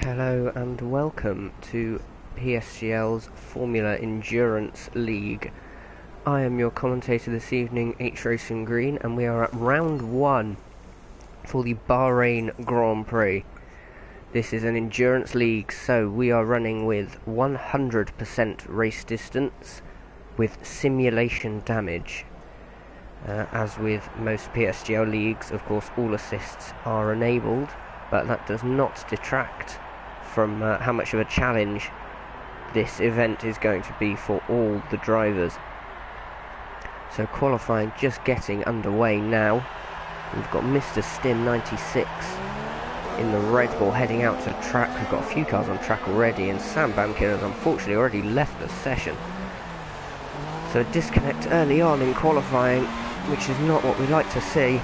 Hello and welcome to PSGL's Formula Endurance League. I am your commentator this evening, H Racing Green, and we are at round 1 for the Bahrain Grand Prix. This is an endurance league, so we are running with 100% race distance with simulation damage. As with most PSGL leagues, of course, all assists are enabled, but that does not detract from how much of a challenge this event is going to be for all the drivers. So qualifying just getting underway now. We've got Mr. Stim 96 in the Red Bull heading out to the track. We've got a few cars on track already, and Sam Bamkin has unfortunately already left the session. So a disconnect early on in qualifying, which is not what we like to see.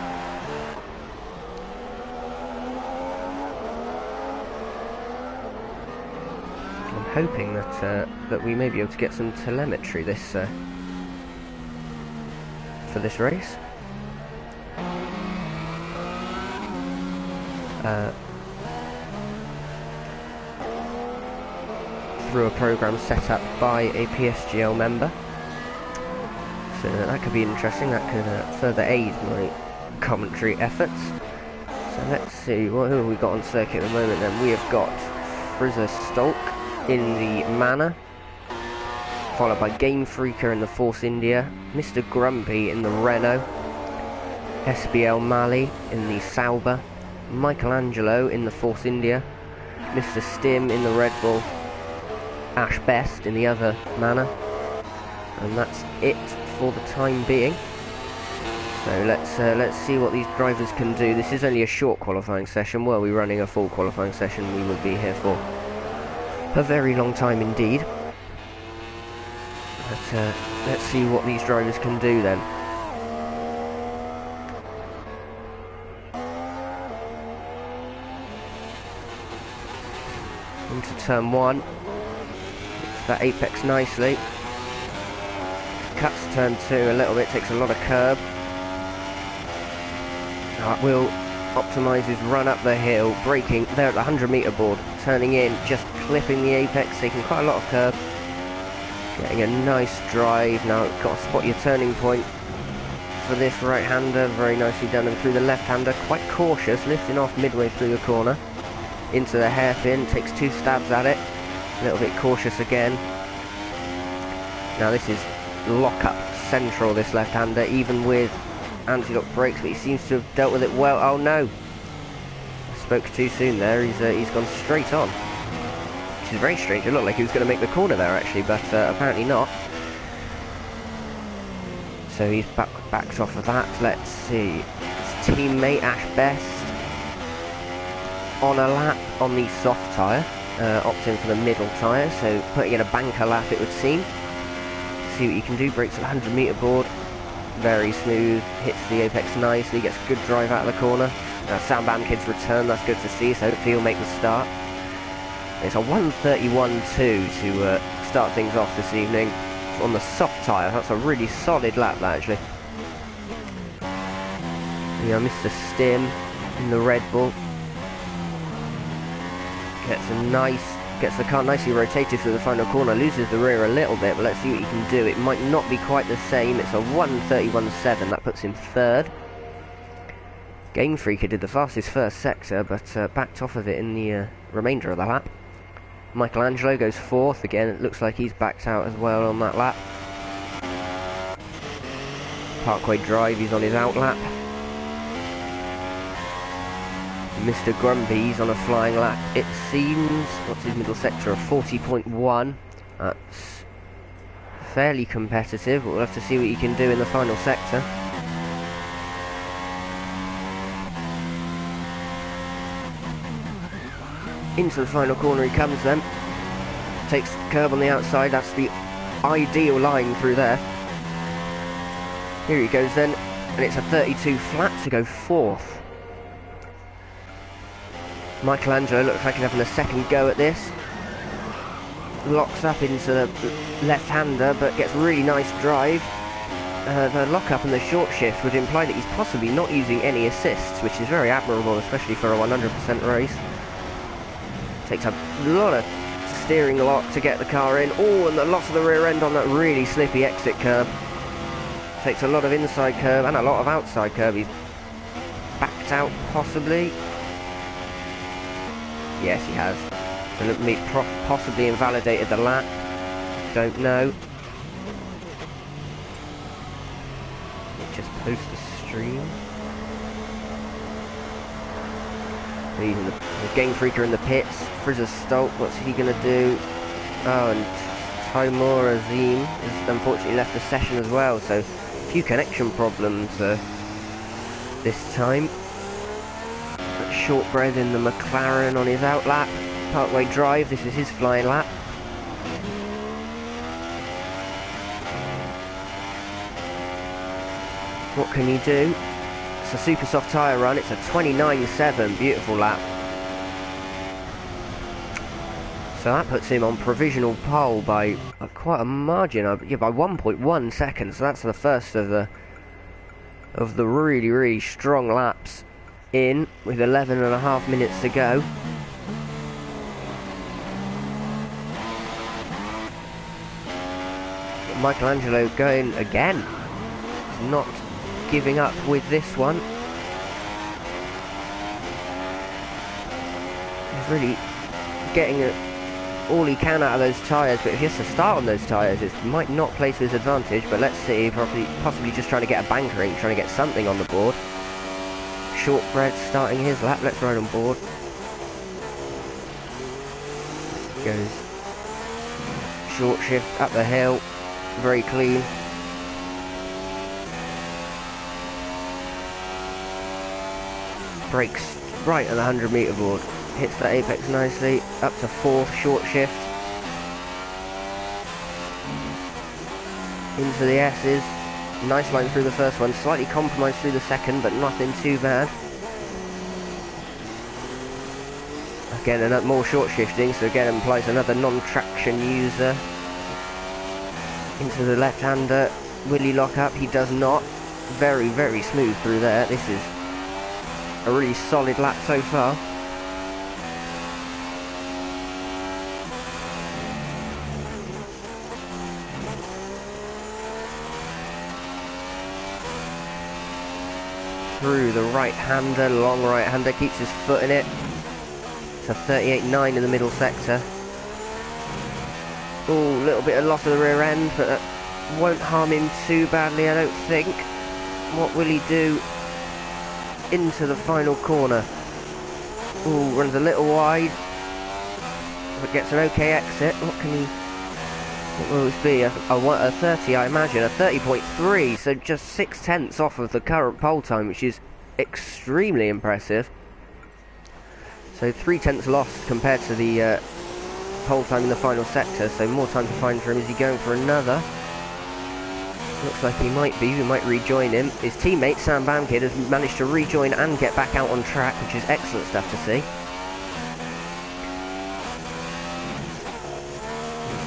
I'm hoping that we may be able to get some telemetry for this race. Through a program set up by a PSGL member. So that could be interesting. That could further aid my commentary efforts. So let's see, who have we got on circuit at the moment then? We have got Frizzer Stolk in the Manor, followed by Game Freaker in the Force India, Mr. Grumpy in the Renault, SBL Mali in the Sauber, Michelangelo in the Force India, Mr. Stim in the Red Bull, Ash Best in the other Manor, and that's it for the time being. So let's see what these drivers can do. This is only a short qualifying session. Were we running a full qualifying session, we would be here for a very long time indeed. But let's see what these drivers can do then. Into turn 1. Hits that apex nicely. Cuts turn 2 a little bit, takes a lot of curb. Will optimise his run up the hill, braking there at the 100-metre board, turning in, just clipping the apex, taking quite a lot of curb, getting a nice drive. Now got to spot your turning point for this right-hander, very nicely done, and through the left-hander, quite cautious, lifting off midway through the corner, into the hairpin, takes 2 stabs at it, a little bit cautious again. Now this is lock-up central, this left-hander, even with anti-lock brakes, but he seems to have dealt with it well. Oh no, I spoke too soon there. He's gone straight on, which is very strange. It looked like he was going to make the corner there actually, but apparently not. So he's backed off of that. Let's see, his teammate Ash Best on a lap on the soft tyre, opting for the middle tyre, so putting in a banker lap it would seem. See what you can do. Brakes at the 100-metre board, very smooth, hits the apex nicely, gets a good drive out of the corner. Sam Bamkin's return, that's good to see, so hopefully he'll make the start. It's a 1:31.2 to start things off this evening on the soft tyre. That's a really solid lap, that, actually. Yeah, Mr. Stim in the Red Bull gets the car nicely rotated through the final corner, loses the rear a little bit, but let's see what he can do. It might not be quite the same. It's a 1:31.7, that puts him third. Game Freaker did the fastest first sector, but backed off of it in the remainder of the lap. Michelangelo goes fourth. Again, it looks like he's backed out as well on that lap. Parkway Drive, he's on his out lap. Mr. Grumpy's on a flying lap, it seems. What's his middle sector? A 40.1. That's fairly competitive, but we'll have to see what he can do in the final sector. Into the final corner he comes then. Takes the curb on the outside, that's the ideal line through there. Here he goes then, and it's a 32 flat to go fourth. Michelangelo looks like he's having a second go at this. Locks up into the left-hander, but gets really nice drive. The lock-up and the short shift would imply that he's possibly not using any assists, which is very admirable, especially for a 100% race. Takes a lot of steering lock to get the car in. Oh, and the loss of the rear end on that really slippy exit curb. Takes a lot of inside curb and a lot of outside curb. He's backed out, possibly. Yes, he has. So possibly invalidated the lap. Don't know. Just post the stream. He's in the Game Freaker in the pits. Frizzes Stolt, what's he going to do? Oh, and Timur Azim has unfortunately left the session as well, so a few connection problems this time. Shortbread in the McLaren on his out lap. Parkway Drive, this is his flying lap. What can he do? It's a super soft tyre run, it's a 29.7, beautiful lap. So that puts him on provisional pole by quite a margin, yeah, by 1.1 seconds. So that's the first of the really, really strong laps in, with 11.5 minutes to go. Michelangelo going again, not giving up with this one. He's really getting all he can out of those tyres, but if he has to start on those tyres, it might not play to his advantage. But let's see, possibly just trying to get a bankering, trying to get something on the board. Shortbread starting his lap, let's ride on board. Goes short shift up the hill, very clean. Brakes right at the 100-metre board. Hits that apex nicely, up to 4th, short shift. Into the S's. Nice line through the first one, slightly compromised through the second, but nothing too bad. Again, more short shifting, so again implies another non-traction user. Into the left-hander. Will he lock up? He does not. Very, very smooth through there. This is a really solid lap so far. Through the right-hander, long right-hander, keeps his foot in it. It's a 38.9 in the middle sector. Oh, a little bit of loss of the rear end, but that won't harm him too badly, I don't think. What will he do into the final corner? Oh, runs a little wide, but gets an okay exit. What will this be? A 30, I imagine. A 30.3, so just 6/10 off of the current pole time, which is extremely impressive. So 3/10 lost compared to the pole time in the final sector, so more time to find for him. Is he going for another? Looks like he might be. We might rejoin him. His teammate, Sam Bamkid, has managed to rejoin and get back out on track, which is excellent stuff to see.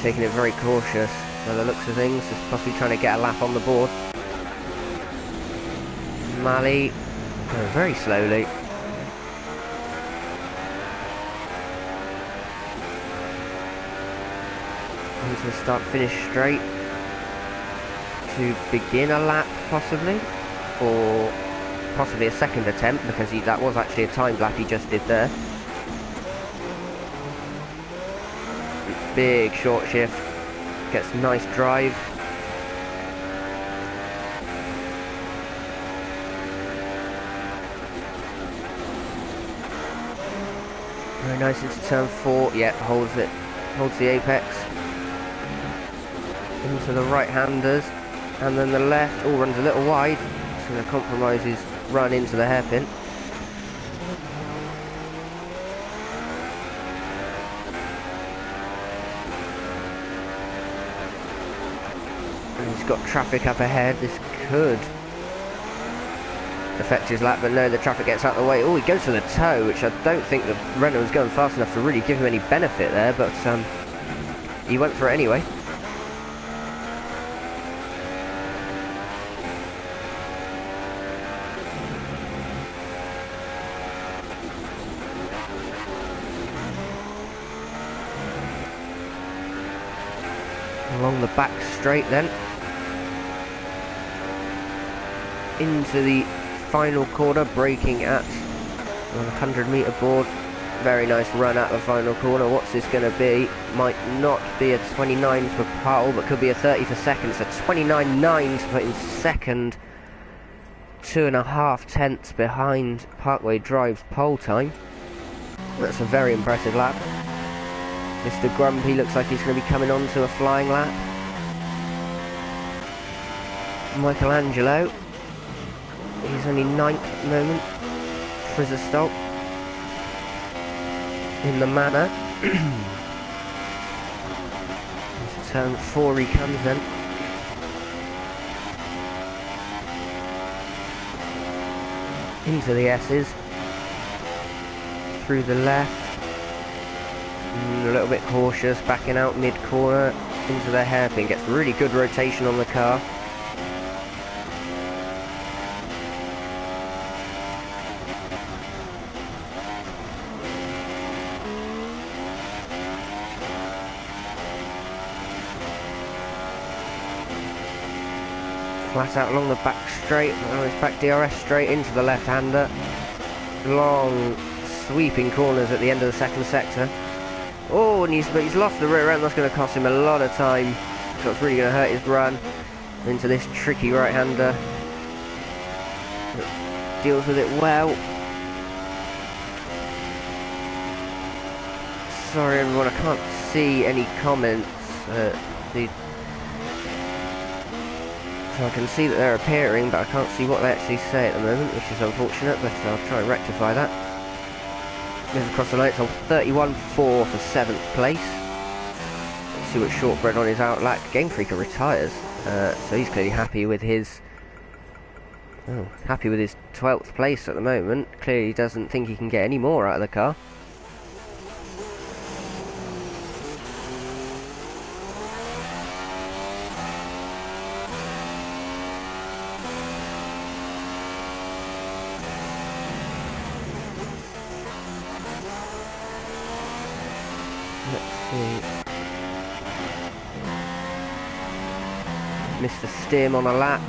Taking it very cautious by the looks of things, just possibly trying to get a lap on the board. Mali going very slowly. Into the start finish straight to begin a lap possibly, or possibly a second attempt, because that was actually a timed lap he just did there. Big short shift, gets nice drive. Very nice into turn 4, yeah, holds it, holds the apex. Into the right-handers, and then the left, runs a little wide. It's going to compromise his run into the hairpin. He's got traffic up ahead. This could affect his lap, but no, the traffic gets out of the way. Oh, he goes for the toe, which I don't think the Renault was going fast enough to really give him any benefit there, but he went for it anyway. along the back straight then. Into the final corner, braking at 100 metre board. Very nice run at the final corner. What's this going to be? Might not be a 29 for pole, but could be a 30 for second. So 29.9 to put in second. 2.5 tenths behind Parkway Drive's pole time. That's a very impressive lap. Mr. Grumpy looks like he's going to be coming on to a flying lap. Michelangelo, he's only 9th at the moment. Frizzerstock in the manor. Turn 4 he comes then. Into the S's. Through the left. A little bit cautious, backing out mid-corner. Into the hairpin. Gets really good rotation on the car. Flat out along the back straight. Now it's back DRS straight into the left-hander. Long sweeping corners at the end of the second sector. Oh, and he's lost the rear end. That's going to cost him a lot of time. So it's really going to hurt his run. Into this tricky right-hander. Deals with it well. Sorry everyone, I can't see any comments. So I can see that they're appearing, but I can't see what they actually say at the moment, which is unfortunate, but I'll try and rectify that. Moves across the line, it's on 31.4 for 7th place. Let's see what Shortbread on his outlack. Game Freaker retires, so he's clearly happy with his 12th place at the moment. Clearly doesn't think he can get any more out of the car. Mr. Stim on a lap.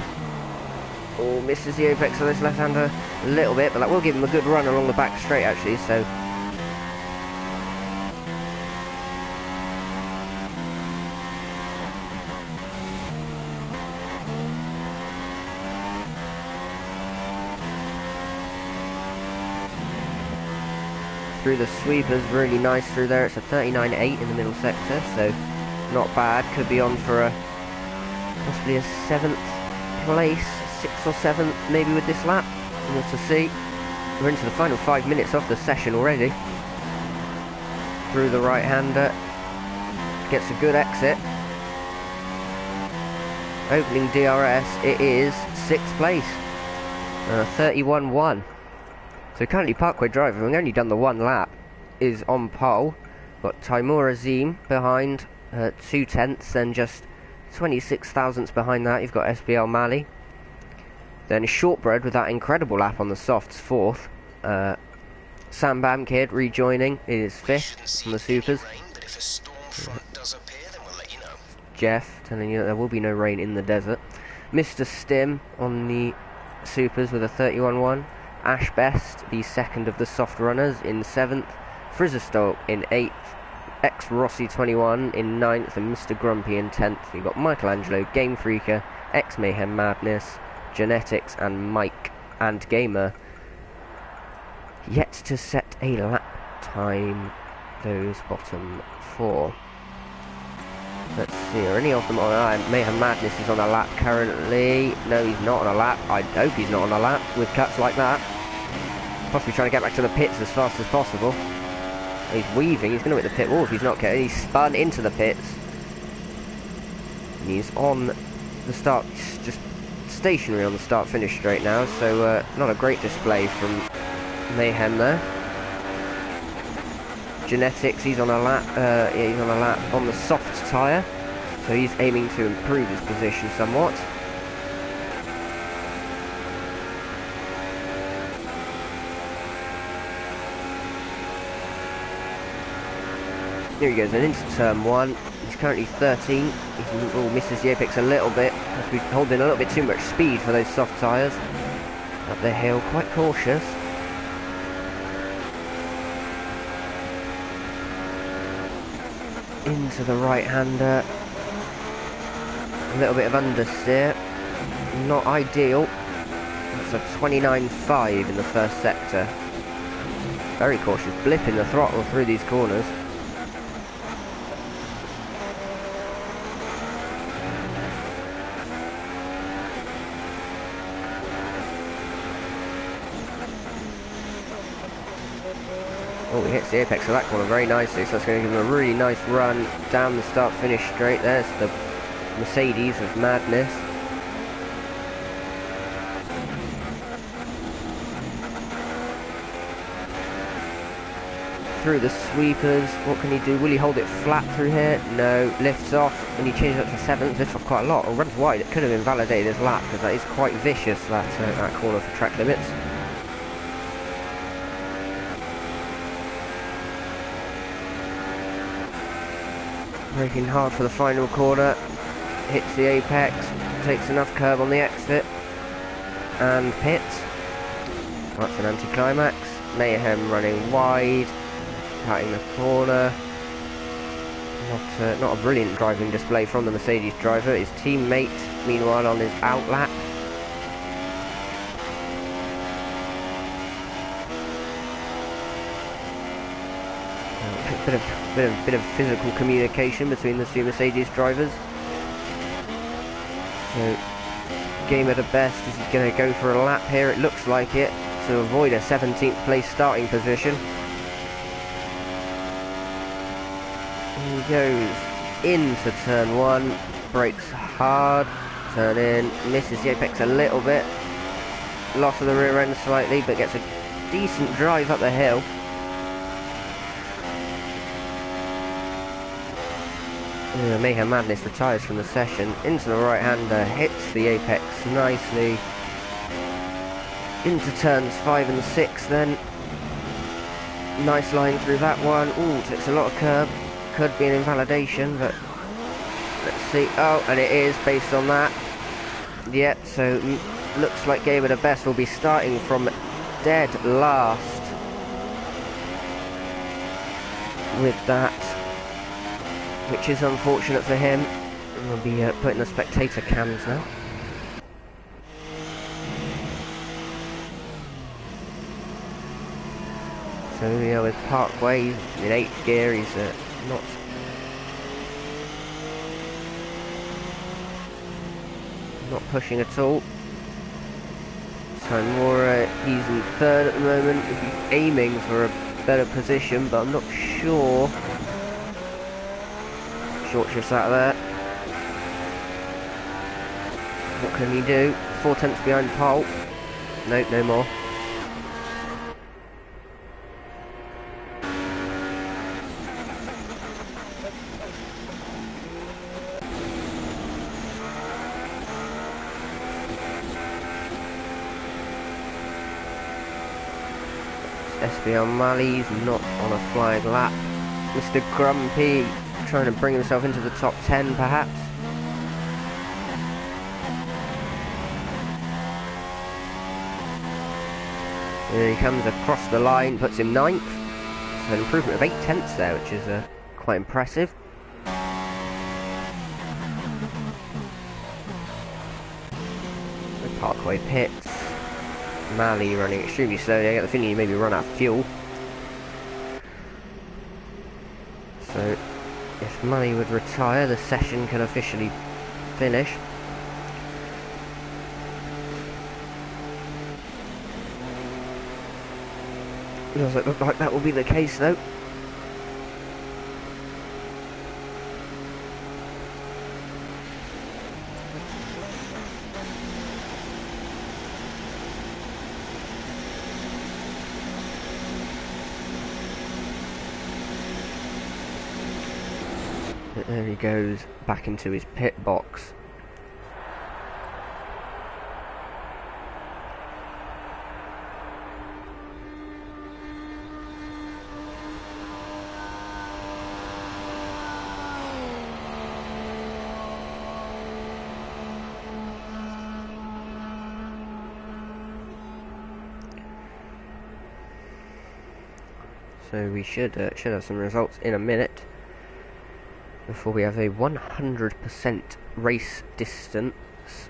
Oh, misses the apex of this left-hander a little bit, but that will give him a good run along the back straight actually, so. Through the sweepers, really nice through there. It's a 39.8 in the middle sector, so not bad. Could be on for a possibly a 7th place, 6th or 7th maybe with this lap. We'll have to see. We're into the final 5 minutes of the session already. Through the right-hander, gets a good exit. Opening DRS, it is 6th place, 31.1. So currently Parkway Drive, having only done the 1 lap, is on pole. Got Timur Azim behind, 2 tenths, then just 26 thousandths behind that. You've got SBL Mali. Then Shortbread with that incredible lap on the softs, 4th. Sam Bam Kid rejoining is 5th on the supers. Jeff telling you that there will be no rain in the desert. Mr. Stim on the supers with a 31.1. Ash Best, the 2nd of the soft runners, in 7th. Frizzerstoke in 8th. X Rossi 21 in 9th, and Mr. Grumpy in 10th. You've got Michelangelo, Game Freaker, X Mayhem Madness, Genetics, and Mike and Gamer yet to set a lap time. Those bottom 4. Let's see, are any of them on? Mayhem Madness is on a lap currently. No, he's not on a lap. I hope he's not on a lap with cuts like that. Possibly trying to get back to the pits as fast as possible. He's weaving, he's going to hit the pit wall if he's not getting. He's spun into the pits. And he's on the start, just stationary on the start-finish straight now, so not a great display from Mayhem there. Genetics, he's on a lap, he's on a lap on the soft tyre, so he's aiming to improve his position somewhat. Here he goes, and into turn 1. He's currently 13. He misses the apex a little bit. Must be holding a little bit too much speed for those soft tyres. Up the hill, quite cautious. Into the right-hander. A little bit of understeer. Not ideal. That's a 29.5 in the first sector. Very cautious, blipping the throttle through these corners. Oh, he hits the apex of that corner very nicely, so that's going to give him a really nice run down the start-finish straight. There's the Mercedes of madness. Through the sweepers, what can he do? Will he hold it flat through here? No, lifts off, and he changes up to 7th, lifts off quite a lot, or runs wide. It could have invalidated his lap, because that is quite vicious, that corner for track limits. Braking hard for the final corner, hits the apex, takes enough curb on the exit, and pits. That's an anticlimax. Mayhem running wide, cutting the corner. Not a brilliant driving display from the Mercedes driver. His teammate, meanwhile, on his outlap. Bit of physical communication between the two Mercedes drivers. So, game at the best. Is he going to go for a lap here? It looks like it, to avoid a 17th place starting position. He goes into turn 1, brakes hard, turn in, misses the apex a little bit, loss of the rear end slightly, but gets a decent drive up the hill. Mayhem Madness retires from the session, into the right-hander, hits the apex nicely, into turns 5 and 6 then. Nice line through that one. Ooh, takes a lot of curb. Could be an invalidation, but let's see. Oh, and it is based on that. Yep, so looks like Game of the Best will be starting from dead last with that, which is unfortunate for him. We'll be putting the spectator cams now. So yeah, with Parkway in 8th gear, he's not pushing at all. Timura, he's in 3rd at the moment. He's aiming for a better position, but I'm not sure. Short shifts out of there. What can he do? 4 tenths behind pole. Nope, no more. SB O'Malley's not on a flying lap. Mr. Grumpy trying to bring himself into the top 10 perhaps. Here he comes across the line, puts him 9th. So an improvement of 8 tenths there, which is quite impressive. The Parkway pits. Malley running extremely slowly. I get the feeling he maybe run out of fuel. So if Malley would retire, the session can officially finish. Doesn't look like that will be the case though. But there he goes back into his pit box. so we should have some results in a minute before we have a 100% race distance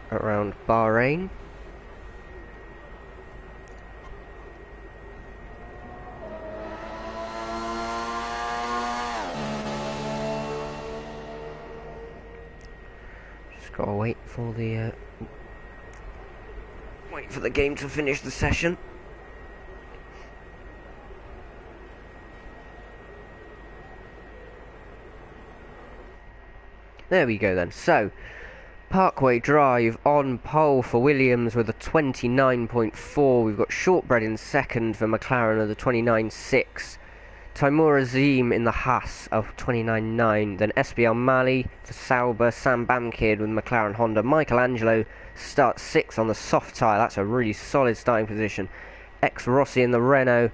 around Bahrain. Just gotta wait for the game to finish the session. There we go then. So, Parkway Drive on pole for Williams with a 29.4. We've got Shortbread in second for McLaren with a 29.6. Timur Azim in the Haas of 29.9. Then SBL Mali for Sauber. Sam Bamkid with McLaren Honda. Michelangelo starts 6th on the soft tyre. That's a really solid starting position. X Rossi in the Renault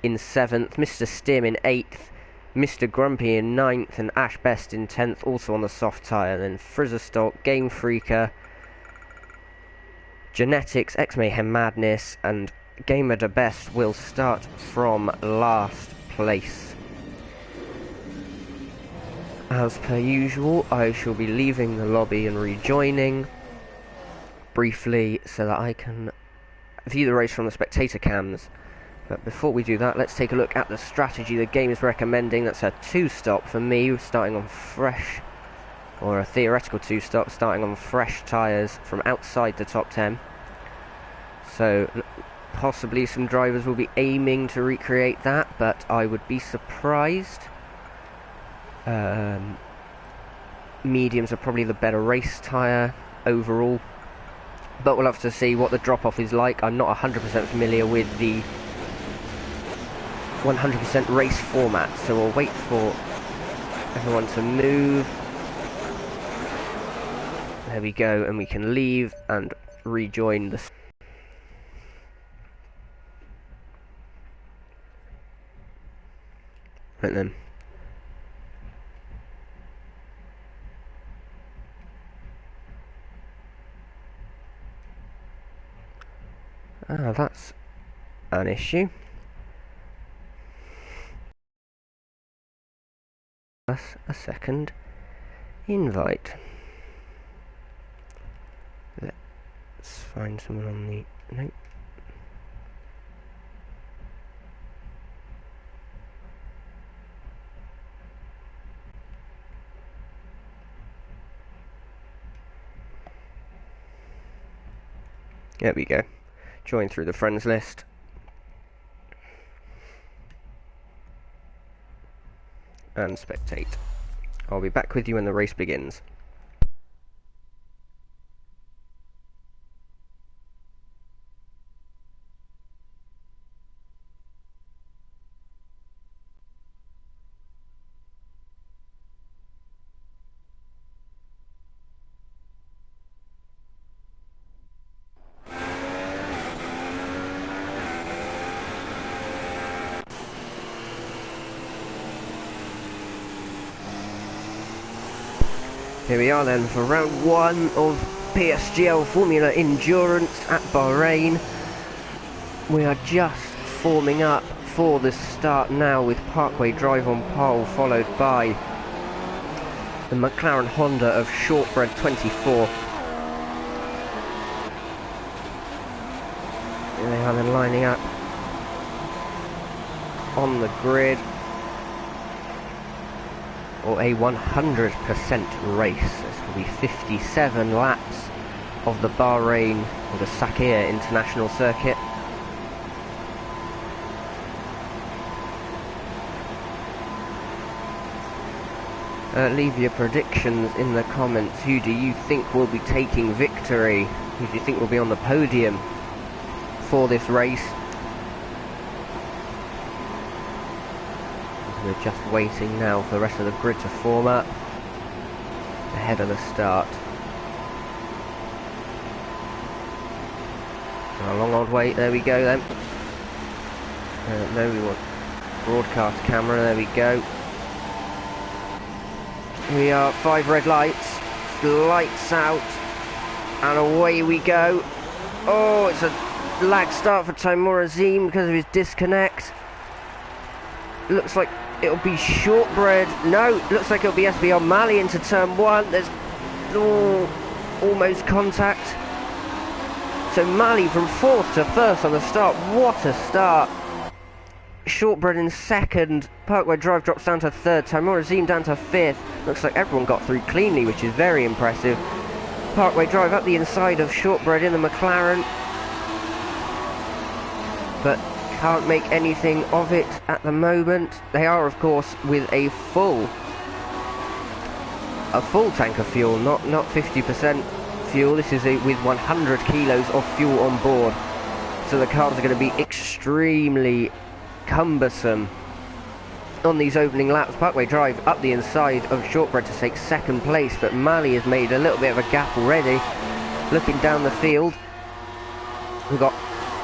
in 7th. Mr. Stim in 8th. Mr. Grumpy in 9th and Ash Best in 10th, also on the soft tyre. Then Frizzerstock, Game Freaker, Genetics, X Mayhem Madness, and Gamer the Best will start from last place. As per usual, I shall be leaving the lobby and rejoining briefly so that I can view the race from the spectator cams. But before we do that, let's take a look at the strategy the game is recommending. That's a 2-stop for me, starting on fresh, or a theoretical 2-stop, starting on fresh tyres from outside the top 10. So possibly some drivers will be aiming to recreate that, but I would be surprised. Mediums are probably the better race tyre overall, but we'll have to see what the drop-off is like. I'm not 100% familiar with the 100% race format, so we'll wait for everyone to move. There we go, and we can leave and rejoin the... Right then. Ah, that's an issue. Us a second invite. Let's find someone on the... Nope. There we go. Join through the friends list. And spectate. I'll be back with you when the race begins. Here we are then for round 1 of PSGL Formula Endurance at Bahrain. We are just forming up for the start now with Parkway Drive on pole, followed by the McLaren Honda of Shortbread 24. Here they are then lining up on the grid. Or a 100% race. This will be 57 laps of the Bahrain or the Sakhir International Circuit. Leave your predictions in the comments. Who do you think will be taking victory? Who do you think will be on the podium for this race? We're just waiting now for the rest of the grid to form up ahead of the start. A long old wait, there we go then. No, we want broadcast camera, there we go. We are 5 red lights, lights out, and away we go. Oh, it's a lag start for Timur Azim because of his disconnect. Looks like it'll be Shortbread. No, looks like it'll be SBL Mali into turn 1. There's almost contact. So Mali from 4th to 1st on the start. What a start. Shortbread in 2nd. Parkway Drive drops down to 3rd. Timur Azim down to 5th. Looks like everyone got through cleanly, which is very impressive. Parkway Drive up the inside of Shortbread in the McLaren, but can't make anything of it at the moment. They are, of course, with a full tank of fuel, not 50% fuel. This is with 100 kilos of fuel on board, so the cars are going to be extremely cumbersome on these opening laps. Parkway Drive up the inside of Shortbread to take 2nd place, but Mali has made a little bit of a gap already. Looking down the field, we've got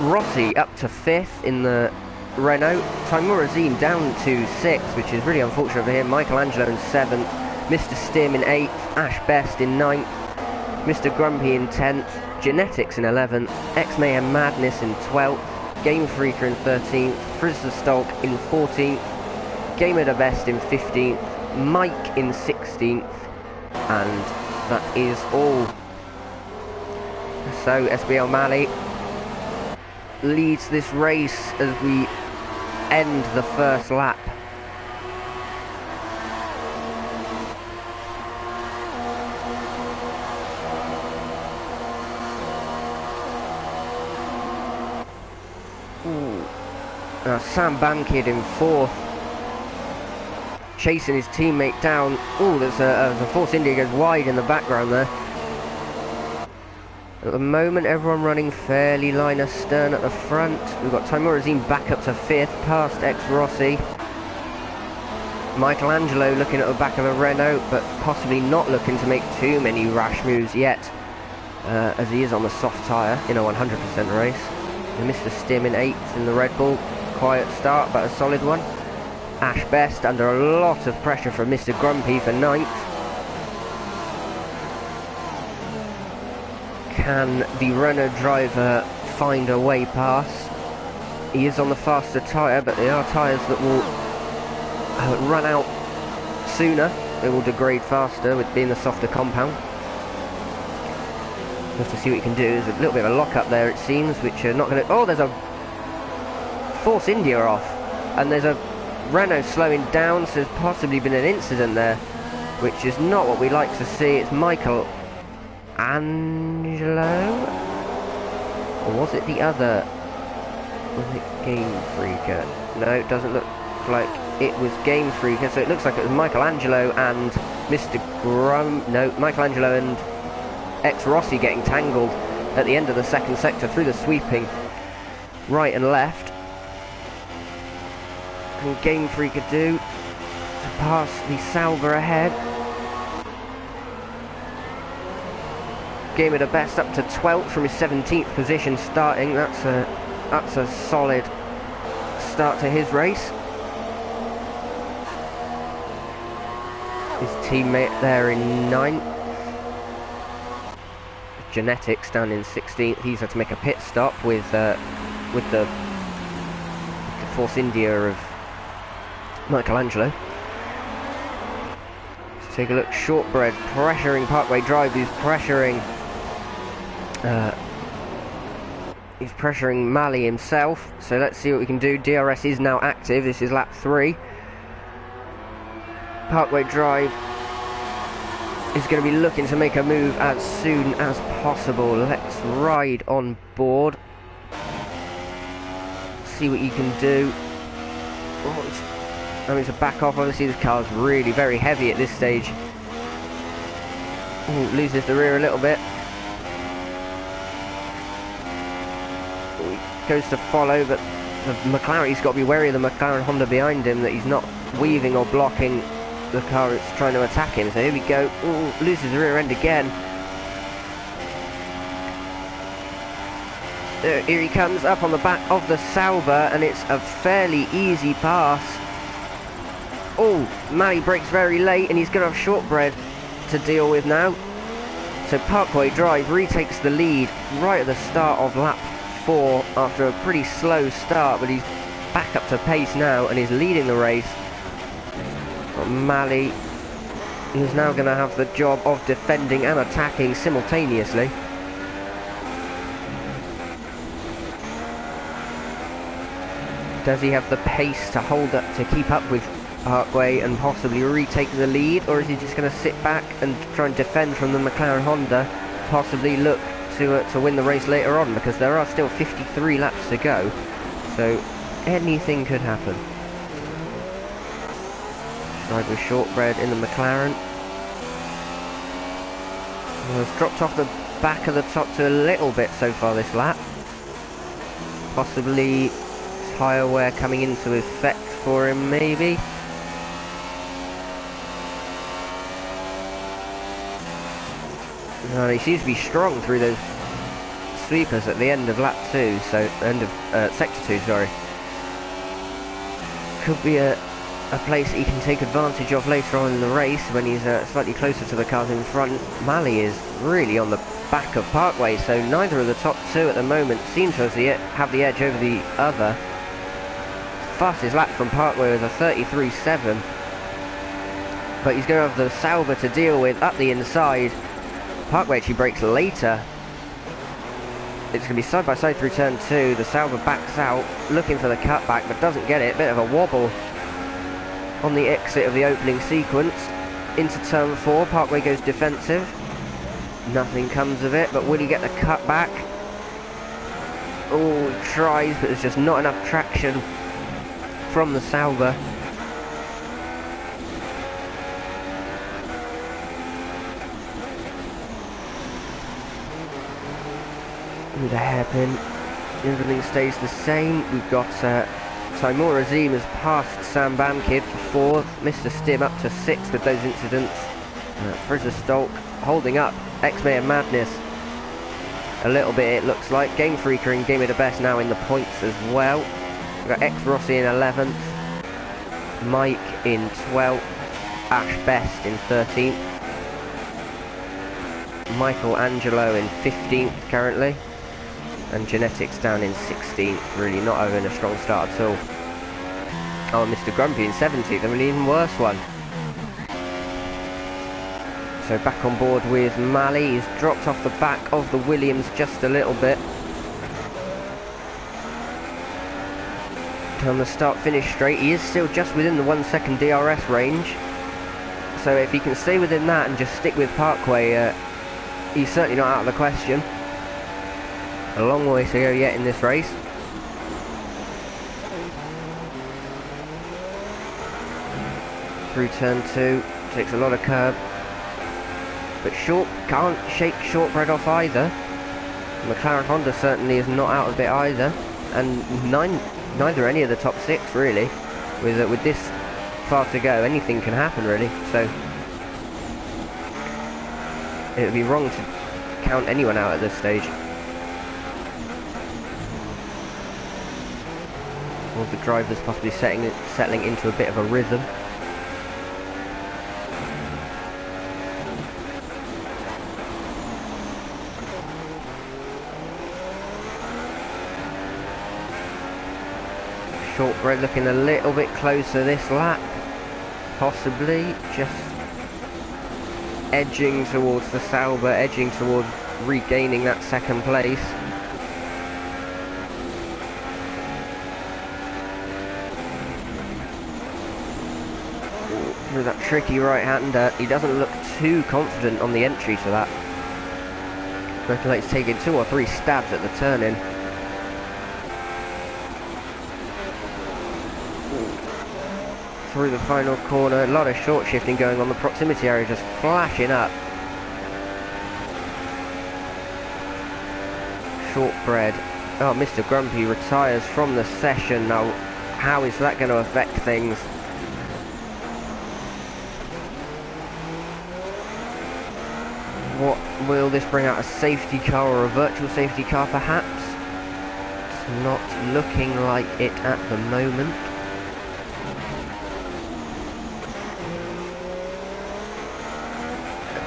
Rossi up to 5th in the Renault. Timur Azim down to 6th, which is really unfortunate for him. Michelangelo in 7th. Mr. Stim in 8th. Ash Best in 9th. Mr. Grumpy in 10th. Genetics in 11th. X-Mayhem Madness in 12th. Game Freaker in 13th. Frizzler Stolk in 14th. Gamer the Best in 15th. Mike in 16th. And that is all. So SBL Mali leads this race as we end the first lap. Now Sam Bankid in 4th, chasing his teammate down. Oh, there's a Force India goes wide in the background there. At the moment, everyone running fairly line astern at the front. We've got Timur Azim back up to 5th, past Rossi. Michelangelo looking at the back of a Renault, but possibly not looking to make too many rash moves yet, as he is on the soft tyre in a 100% race. And Mr. Stim in 8th in the Red Bull. Quiet start, but a solid one. Ash Best under a lot of pressure from Mr. Grumpy for 9th. Can the Renault driver find a way past? He is on the faster tyre, but they are tyres that will run out sooner. They will degrade faster with being the softer compound. We'll have to see what you can do. There's a little bit of a lock-up there, it seems, which are not going to... Oh, there's a Force India off. And there's a Renault slowing down, so there's possibly been an incident there, which is not what we like to see. It's Michelangelo? Or was it the other? Was it Game Freaker? No, it doesn't look like it was Game Freaker, so it looks like it was Michelangelo and Mr. No, Michelangelo and Rossi getting tangled at the end of the 2nd sector through the sweeping right and left. And Game Freaker do to pass the Sauber ahead. Gamer the Best up to 12th from his 17th position starting. That's a solid start to his race. His teammate there in 9th. Genetics down in 16th. He's had to make a pit stop with the Force India of Michelangelo. Let's take a look. Shortbread pressuring Parkway Drive. He's pressuring Mali himself. So let's see what we can do. DRS is now active. This is lap 3. Parkway Drive is going to be looking to make a move as soon as possible. Let's ride on board. See what you can do. I mean, to back off. Obviously, this car's really very heavy at this stage. Ooh, loses the rear a little bit. Ooh, goes to follow, but the McLaren, he's got to be wary of the McLaren Honda behind him, that he's not weaving or blocking the car that's trying to attack him. So here we go. Ooh, loses the rear end again. Here he comes up on the back of the Sauber, and it's a fairly easy pass. Oh, Mali brakes very late, and he's going to have Shortbread to deal with now. So Parkway Drive retakes the lead right at the start of lap 4 after a pretty slow start, but he's back up to pace now and is leading the race. Got Mali, who's now going to have the job of defending and attacking simultaneously. Does he have the pace to hold up, to keep up with Parkway and possibly retake the lead, or is he just going to sit back and try and defend from the McLaren Honda, possibly look to win the race later on, because there are still 53 laps to go, so anything could happen. Side with Shortbread in the McLaren. Well, it's dropped off the back of the top to a little bit so far this lap. Possibly tyre wear coming into effect for him, maybe. He seems to be strong through those sweepers at the end of lap 2, so end of sector 2, sorry. Could be a place he can take advantage of later on in the race when he's slightly closer to the cars in front. Mali is really on the back of Parkway, so neither of the top two at the moment seem to have the edge over the other. Fastest lap from Parkway was a 33.7, but he's going to have the Sauber to deal with up the inside. Parkway actually brakes later. It's going to be side by side through turn 2. The Sauber backs out, looking for the cutback, but doesn't get it. Bit of a wobble on the exit of the opening sequence. Into turn 4, Parkway goes defensive. Nothing comes of it, but will he get the cutback? Oh, he tries, but there's just not enough traction from the Sauber. With a hairpin, everything stays the same. We've got Timur Azim has passed Sam Bamkid for 4th, Mr. Stim up to 6th with those incidents. Frizzer Stolk holding up X-Mayor Madness a little bit, it looks like. Game Freaker and Game of the Best now in the points as well. We've got X Rossi in 11th, Mike in 12th, Ash Best in 13th, Michael Angelo in 15th currently, and Genetics down in 16th, really not having a strong start at all. Oh, Mr. Grumpy in 17th, an even worse one. So back on board with Mali. He's dropped off the back of the Williams just a little bit. On the start-finish straight, he is still just within the 1 second DRS range. So if he can stay within that and just stick with Parkway, he's certainly not out of the question. A long way to go yet in this race. Through turn 2, takes a lot of curb. But Short can't shake Shortbread off either. McLaren Honda certainly is not out of it either. And neither any of the top 6 really. With this far to go, anything can happen really. So it would be wrong to count anyone out at this stage. All the drivers possibly settling into a bit of a rhythm. Shortbread looking a little bit closer this lap, possibly just edging towards the Sauber, edging towards regaining that second place. With that tricky right-hander, he doesn't look too confident on the entry to that. Looking like he's taking 2 or 3 stabs at the turn-in. Through the final corner, a lot of short shifting going on, the proximity area just flashing up. Shortbread, oh, Mr. Grumpy retires from the session. Now, how is that going to affect things? What will this bring out? A safety car or a virtual safety car perhaps? It's not looking like it at the moment.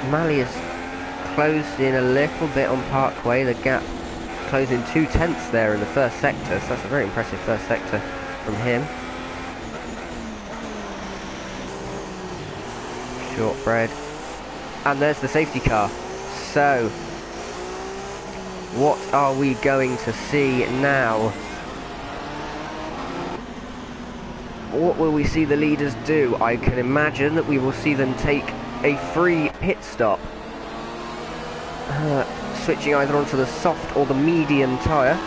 Mali has closed in a little bit on Parkway, the gap closing 2/10 there in the first sector, so that's a very impressive first sector from him. Shortbread. And there's the safety car. So, what are we going to see now? What will we see the leaders do? I can imagine that we will see them take a free pit stop. Switching either onto the soft or the medium tyre.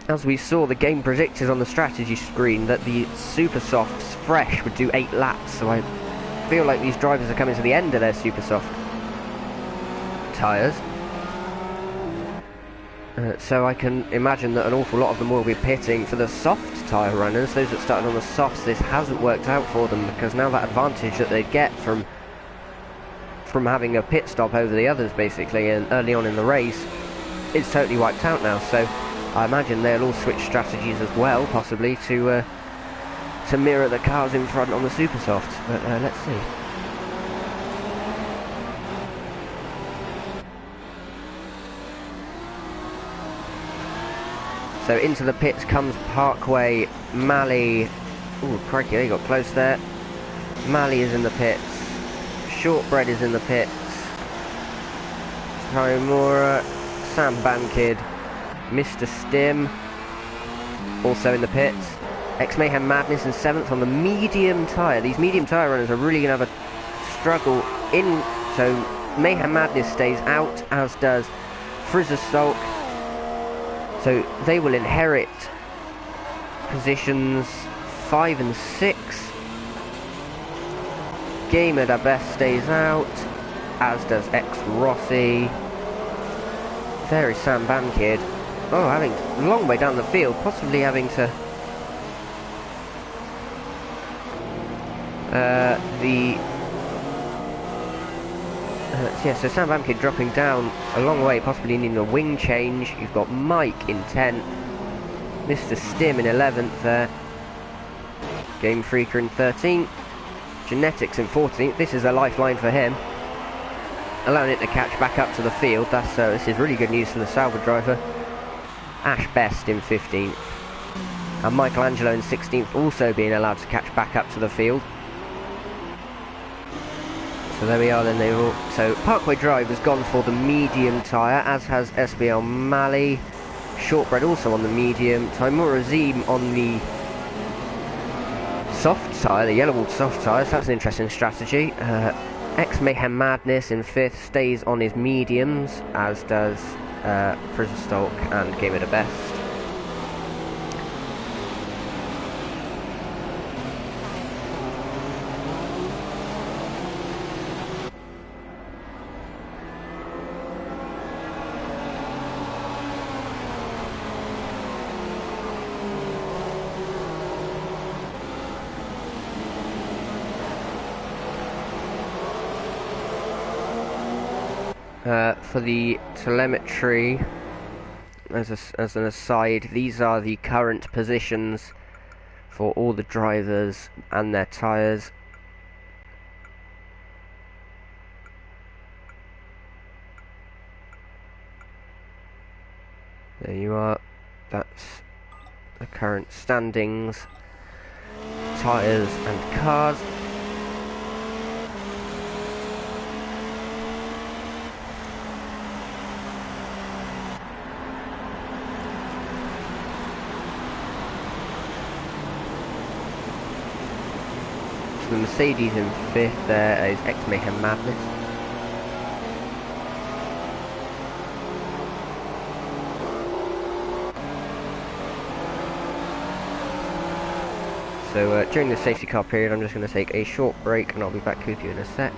As we saw, the game predicted on the strategy screen that the super softs fresh would do 8 laps, so I feel like these drivers are coming to the end of their super soft tyres. So I can imagine that an awful lot of them will be pitting for the soft tyre runners. Those that started on the softs, this hasn't worked out for them, because now that advantage that they'd get from having a pit stop over the others basically and early on in the race, it's totally wiped out now. So I imagine they'll all switch strategies as well, possibly to mirror the cars in front on the super softs, but let's see. So into the pits comes Parkway, Malley. Ooh, crikey, they got close there. Malley is in the pits. Shortbread is in the pits. Taimura, Sam Bankid, Mr. Stim also in the pits. Ex-Mayhem Madness in 7th on the medium tyre. These medium tyre runners are really going to have a struggle in. So Mayhem Madness stays out, as does Frizzerstolk. So they will inherit positions 5 and 6. Gamer Da Best stays out, as does X-Rossi. There is Sam Bankid. Oh, having a long way down the field, possibly having to... so Sam Bankid dropping down a long way, possibly needing a wing change. You've got Mike in 10th, Mr. Stim in 11th there, Game Freaker in 13th, Genetics in 14th. This is a lifeline for him, allowing it to catch back up to the field. This is really good news for the Sauber driver. Ash Best in 15th, and Michelangelo in 16th, also being allowed to catch back up to the field. So there we are then. So Parkway Drive has gone for the medium tyre, as has SBL Malley. Shortbread also on the medium. Taimura Azim on the soft tyre, the yellow walled soft tyre. So that's an interesting strategy. Ex-Mayhem Madness in 5th stays on his mediums, as does Frizzerstolk and Gamer Da Best. For the telemetry, as an aside, these are the current positions for all the drivers and their tyres. There you are. That's the current standings, tyres and cars. The Mercedes in 5th, there is Ex-Mayhem Madness. So during the safety car period, I'm just going to take a short break and I'll be back with you in a sec.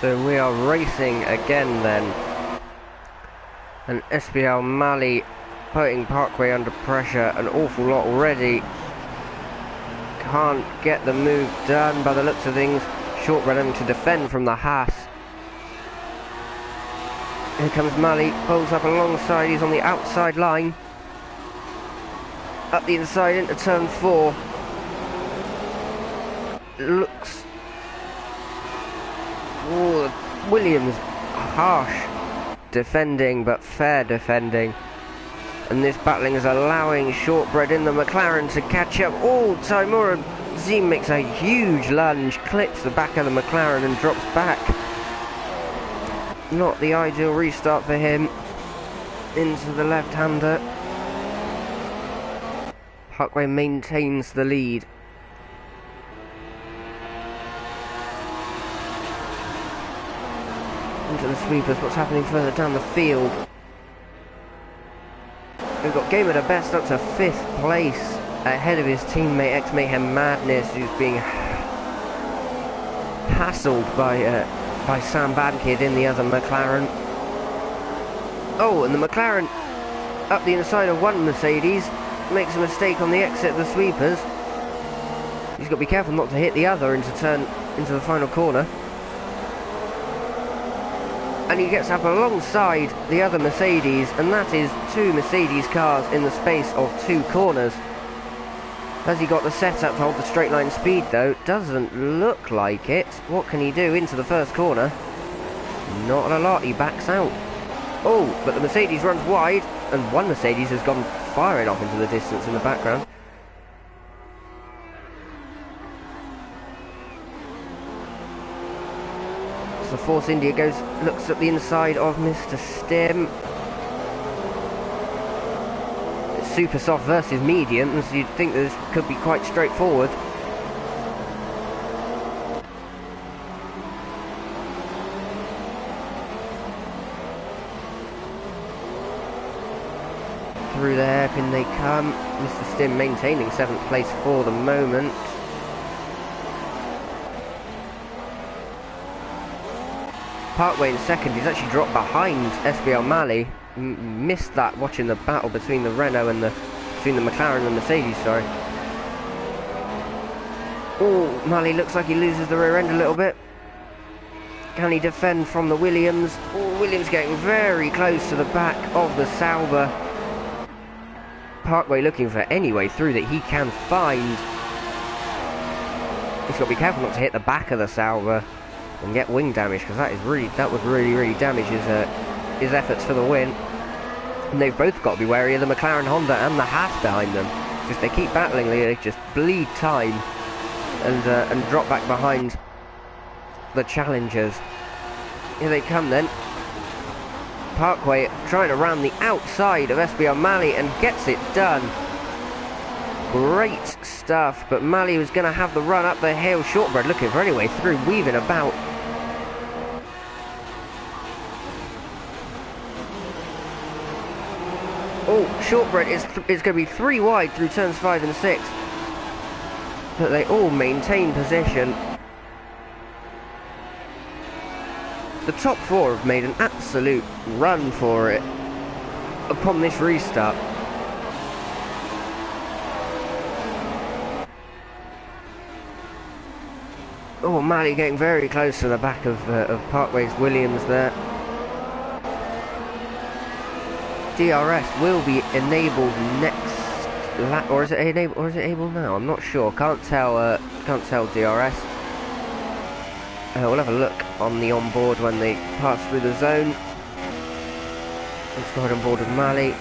So we are racing again then. And SBL Mali putting Parkway under pressure an awful lot already. Can't get the move done by the looks of things. Shortbread having to defend from the Haas. Here comes Mali, pulls up alongside, he's on the outside line. Up the inside into turn 4. Looks... Ooh, Williams, harsh defending, but fair defending. And this battling is allowing Shortbread in the McLaren to catch up. Oh, Taimura Zim makes a huge lunge, clips the back of the McLaren and drops back. Not the ideal restart for him. Into the left-hander. Parkway maintains the lead. Into the sweepers, what's happening further down the field? We've got Game of the Best up to 5th place, ahead of his teammate Ex-Mayhem Madness, who's being hassled by Sam Badkid in the other McLaren. Oh, and the McLaren up the inside of one Mercedes makes a mistake on the exit of the sweepers. He's got to be careful not to hit the other into the final corner. And he gets up alongside the other Mercedes, and that is 2 Mercedes cars in the space of 2 corners. Has he got the setup to hold the straight line speed though? Doesn't look like it. What can he do into the first corner? Not a lot, he backs out. Oh, but the Mercedes runs wide, and one Mercedes has gone firing off into the distance in the background. So Force India looks at the inside of Mr. Stim. It's super soft versus mediums. You'd think this could be quite straightforward. Through the hairpin they come. Mr. Stim maintaining 7th place for the moment. Parkway in second, he's actually dropped behind SBL Mali. Missed that watching the battle between the Renault and between the McLaren and the Mercedes, sorry. Oh, Mali looks like he loses the rear end a little bit. Can he defend from the Williams? Oh, Williams getting very close to the back of the Sauber. Parkway looking for any way through that he can find. He's got to be careful not to hit the back of the Sauber and get wing damage, because that would really damage his efforts for the win. And they've both got to be wary of the McLaren Honda and the Haas behind them. If they keep battling, they just bleed time and drop back behind the challengers. Here they come then. Parkway trying to round the outside of SBL Mali and gets it done. Great stuff, but Mali was going to have the run up the hill. Shortbread looking for any way through, weaving about. Oh, Shortbread is going to be 3 wide through turns 5 and 6. But they all maintain position. The top 4 have made an absolute run for it upon this restart. Oh, Mali getting very close to the back of Parkway's Williams there. DRS will be enabled next lap, or is it enabled now? I'm not sure. Can't tell DRS. We'll have a look on the onboard when they pass through the zone. Let's ride on board with Mali.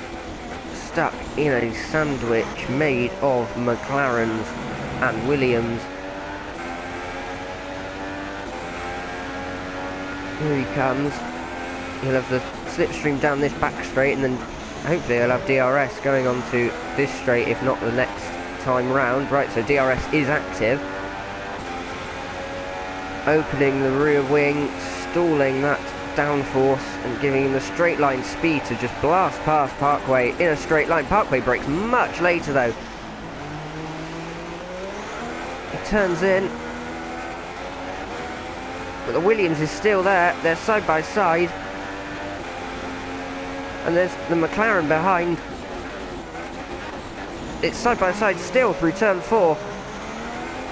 Stuck in a sandwich made of McLarens and Williams. Here he comes. He'll have the slipstream down this back straight, and then hopefully he'll have DRS going on to this straight, if not the next time round. Right, so DRS is active. Opening the rear wing, stalling that downforce and giving him the straight line speed to just blast past Parkway in a straight line. Parkway brakes much later though. He turns in. But the Williams is still there. They're side by side. And there's the McLaren behind. It's side by side still through turn 4.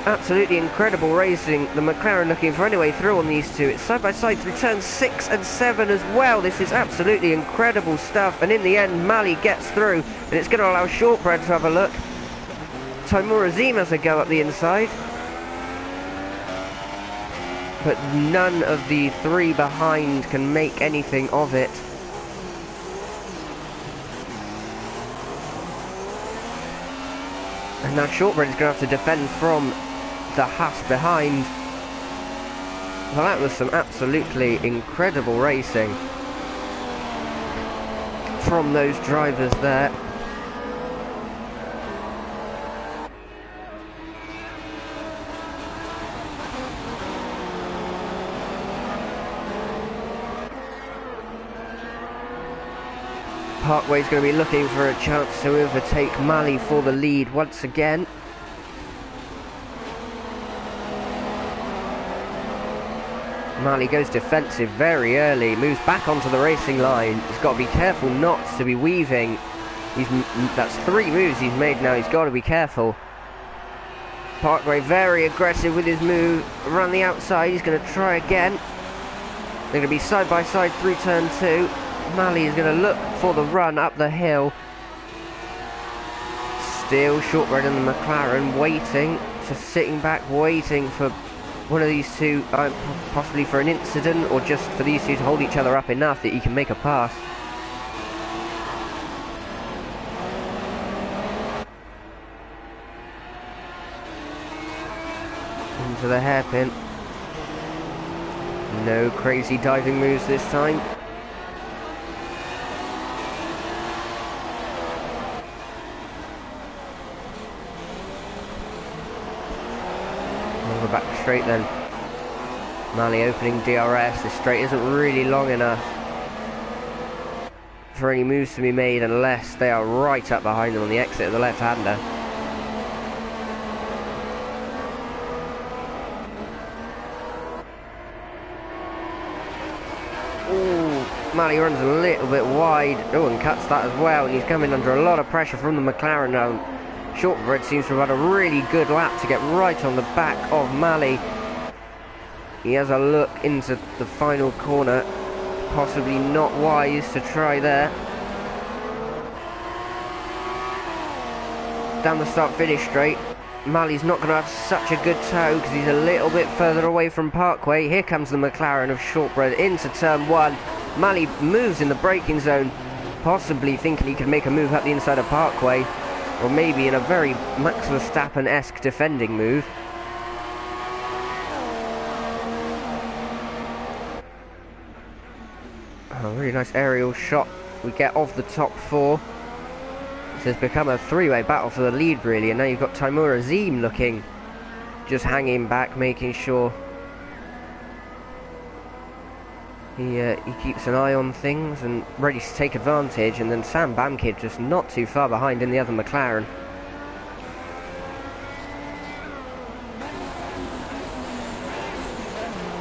Absolutely incredible racing. The McLaren looking for any way through on these two. It's side by side through turns 6 and 7 as well. This is absolutely incredible stuff. And in the end, Mali gets through. And it's going to allow Shortbread to have a look. Timur Azim has a go up the inside. But none of the three behind can make anything of it. And now Shortbread is going to have to defend from the Haas behind. Well, that was some absolutely incredible racing from those drivers there. Parkway's going to be looking for a chance to overtake Mali for the lead once again. Mali goes defensive very early, moves back onto the racing line. He's got to be careful not to be weaving. That's 3 moves he's made now, he's got to be careful. Parkway very aggressive with his move around the outside. He's going to try again. They're going to be side by side through turn 2. Mali is going to look for the run up the hill. Still Shortbread and the McLaren waiting, just sitting back waiting for one of these two, possibly for an incident or just for these two to hold each other up enough that he can make a pass. Into the hairpin. No crazy diving moves this time. We're back straight then. Mali opening DRS. The straight isn't really long enough for any moves to be made unless they are right up behind them on the exit of the left-hander. Ooh, Mali runs a little bit wide. Oh, and cuts that as well. And he's coming under a lot of pressure from the McLaren now. Shortbread seems to have had a really good lap to get right on the back of Mali. He has a look into the final corner. Possibly not wise to try there. Down the start-finish straight. Mali's not going to have such a good toe because he's a little bit further away from Parkway. Here comes the McLaren of Shortbread into turn 1. Mali moves in the braking zone, possibly thinking he could make a move up the inside of Parkway. Or maybe in a very Max Verstappen-esque defending move. A really nice aerial shot we get of the top 4. This has become a 3-way battle for the lead really, and now you've got Timur Azim looking, just hanging back, making sure he keeps an eye on things and ready to take advantage. And then Sam Bamkid just not too far behind in the other McLaren.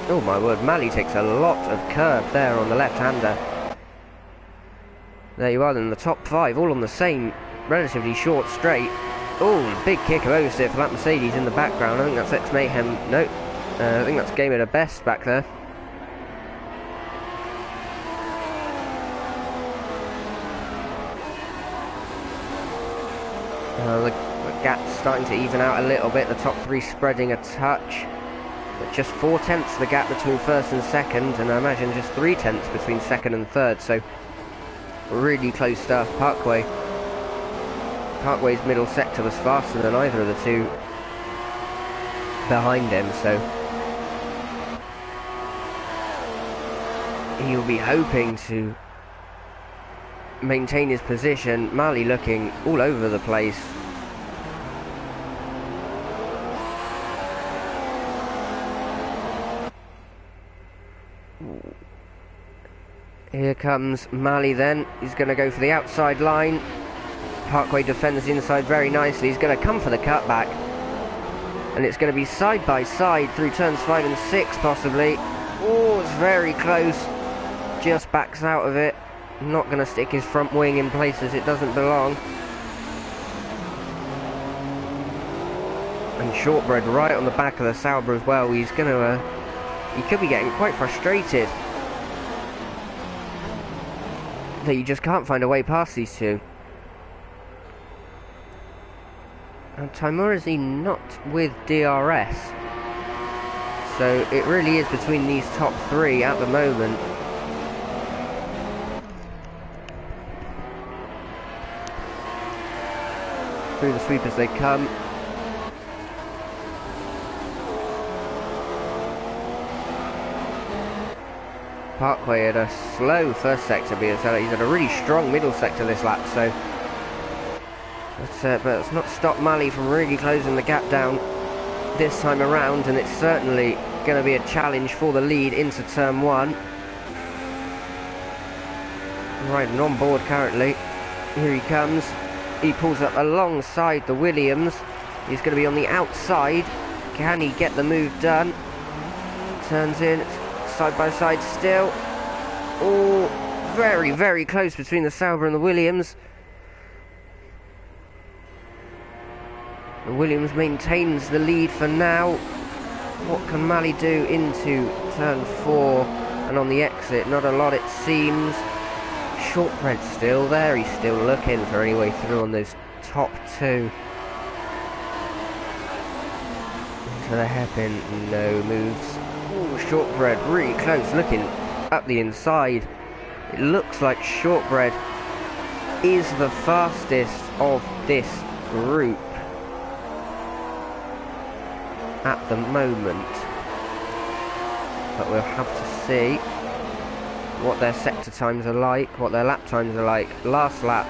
Oh my word, Mali takes a lot of curb there on the left-hander. There you are then, the top 5 all on the same relatively short straight. Oh, big kick of oversteer for that Mercedes in the background. I think that's X Mayhem. No, I think that's Game at a Best back there. The gap's starting to even out a little bit, the top 3 spreading a touch. But just 4/10 the gap between first and second, and I imagine just 3/10 between second and third, so really close stuff. Parkway's middle sector was faster than either of the two behind him, so he'll be hoping to maintain his position. Mali looking all over the place. Here comes Mali then. He's going to go for the outside line. Parkway defends inside very nicely. He's going to come for the cutback. And it's going to be side by side through turns 5 and 6 possibly. Oh, it's very close. Just backs out of it. Not going to stick his front wing in places it doesn't belong. And Shortbread right on the back of the Sauber as well. He's going to... he could be getting quite frustrated that you just can't find a way past these two. And Timur is he not with DRS? So it really is between these top three at the moment. Through the sweep as they come. Parkway had a slow first sector, BSL. He's had a really strong middle sector this lap, so... but it's not stopped Mali from really closing the gap down this time around, and it's certainly going to be a challenge for the lead into turn one. Right, and on board currently. Here he comes. He pulls up alongside the Williams. He's going to be on the outside. Can he get the move done? Turns in, side by side still. Oh, very, very close between the Sauber and the Williams. The Williams maintains the lead for now. What can Mali do into turn 4 and on the exit? Not a lot, it seems. Shortbread still there. He's still looking for any way through on those top two. Into the hairpin, no moves. Ooh, Shortbread really close, looking up the inside. It looks like Shortbread is the fastest of this group at the moment, but we'll have to see what their sector times are like, what their lap times are like. Last lap,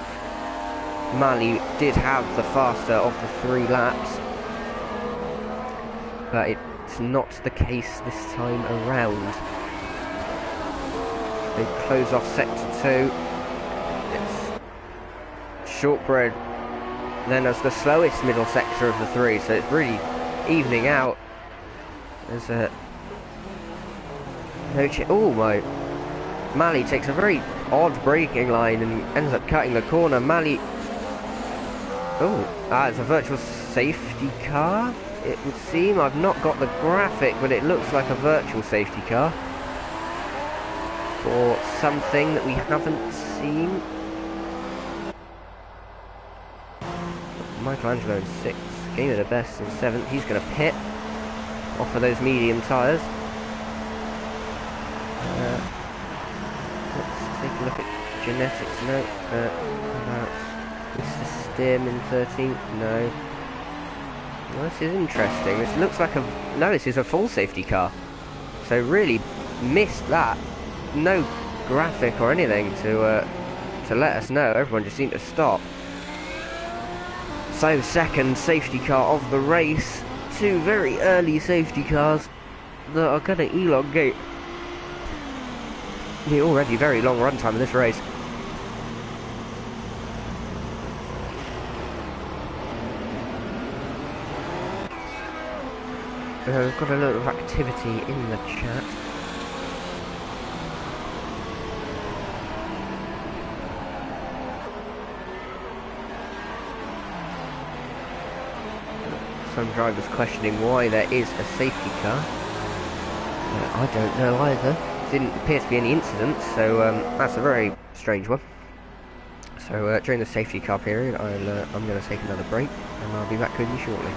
Mali did have the faster of the 3 laps, but it's not the case this time around. They close off sector 2. It's Shortbread then as the slowest middle sector of the 3, so it's really evening out. There's a oh my! Mali takes a very odd braking line and ends up cutting the corner. Mali. Oh, it's a virtual safety car. It would seem. I've not got the graphic, but it looks like a virtual safety car for something that we haven't seen. Michelangelo in 6th, Gainer the best in 7th. He's going to pit off of those medium tyres. Let's take a look at genetics. No. Mr. Stim in 13th. No. Well, this is interesting. This looks like a... No, this is a full safety car. So really missed that. No graphic or anything to let us know. Everyone just seemed to stop. So second safety car of the race. 2 very early safety cars that are going to elongate the already very long run time of this race. We've got a lot of activity in the chat. Some drivers questioning why there is a safety car. I don't know either. Didn't appear to be any incidents, so that's a very strange one. So during the safety car period, I'm going to take another break, and I'll be back with you shortly.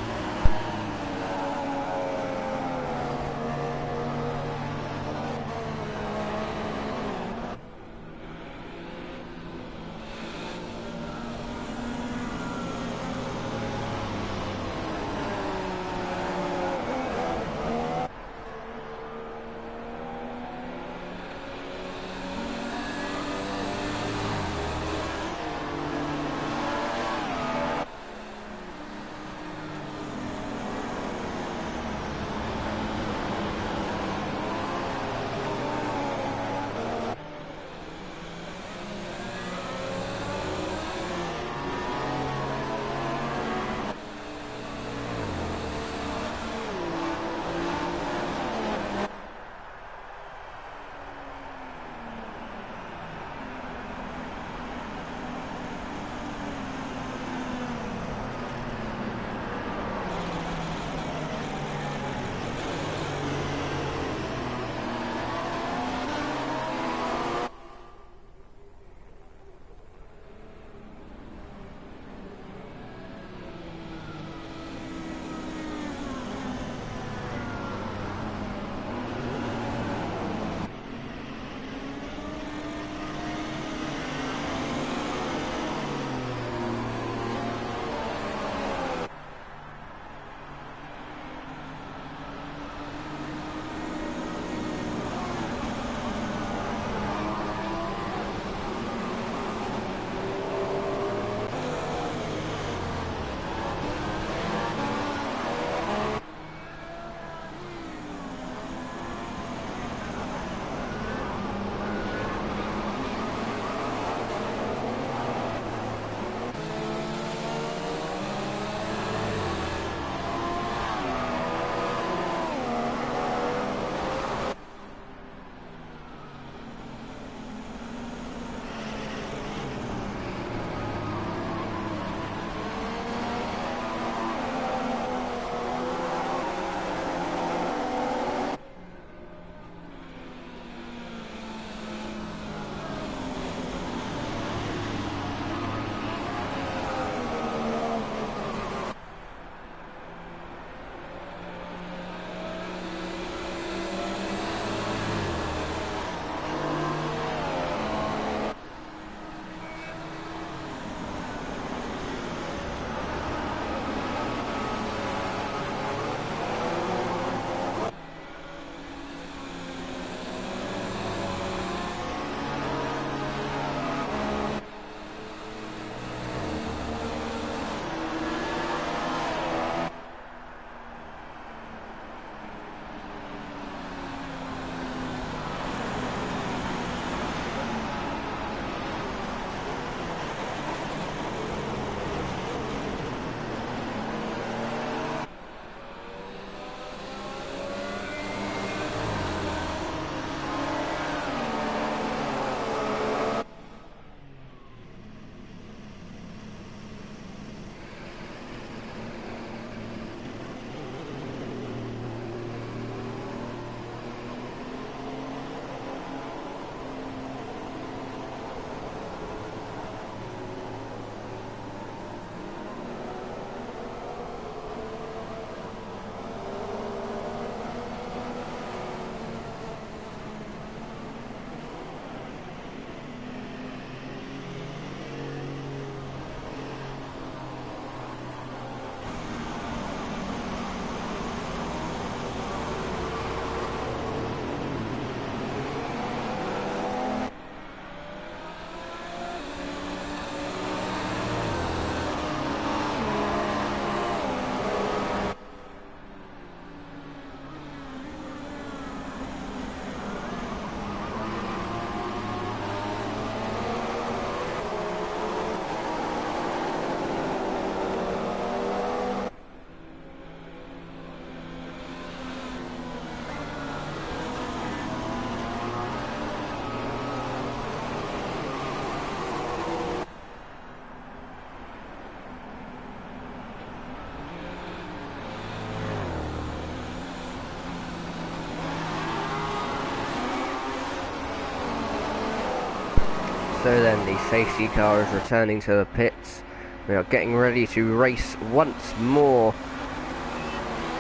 So then the safety car is returning to the pits. We are getting ready to race once more.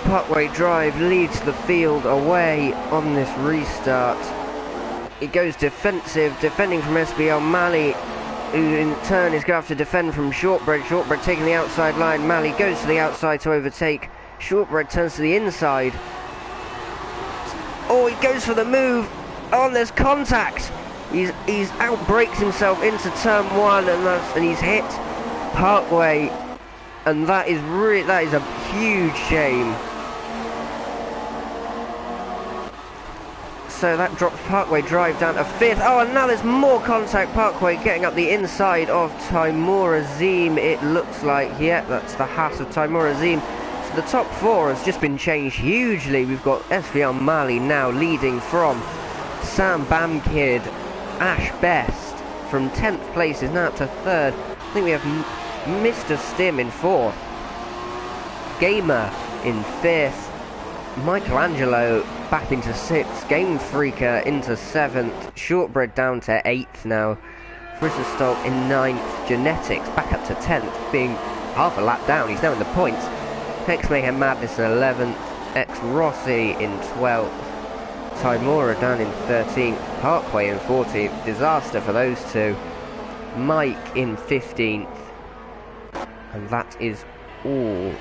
Parkway Drive leads the field away on this restart. It goes defensive, defending from SBL Mali, who in turn is going to have to defend from Shortbread. Shortbread taking the outside line. Mali goes to the outside to overtake. Shortbread turns to the inside. Oh, he goes for the move. Oh, and there's contact. He's outbrakes himself into turn one, and he's hit Parkway, and that is a huge shame. So that drops Parkway Drive down to 5th. Oh, and now there's more contact. Parkway getting up the inside of Timur Azim. It looks like, yeah, that's the Haas of Timur Azim. So the top 4 has just been changed hugely. We've got SVL Mali now leading from Sam Bamkid. Ash Best from 10th place is now up to 3rd. I think we have Mr. Stim in 4th. Gamer in 5th. Michelangelo back into 6th. Game Freaker into 7th. Shortbread down to 8th now. Frizzlestolk in 9th. Genetics back up to 10th, being half a lap down. He's now in the points. Hex Mayhem Madness in 11th. X Rossi in 12th. Timura down in 13th, Parkway in 14th, disaster for those two. Mike in 15th, and that is all.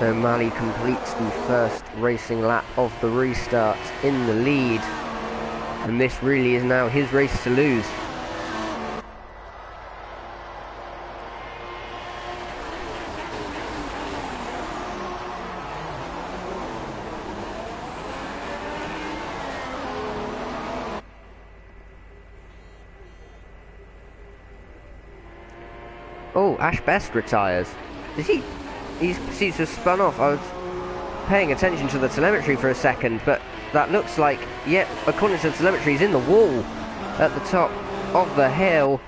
So Mali completes the first racing lap of the restart in the lead, and this really is now his race to lose. Oh, Ash Best retires. He seems to have spun off. I was paying attention to the telemetry for a second, but that looks like, yep, according to the telemetry, he's in the wall at the top of the hill.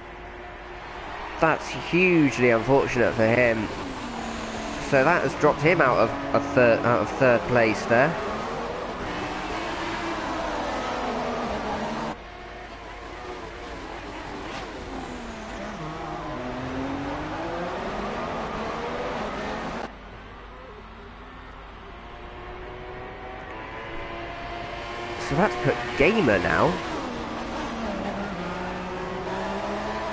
That's hugely unfortunate for him. So that has dropped him out of third place there. So that's put Gamer now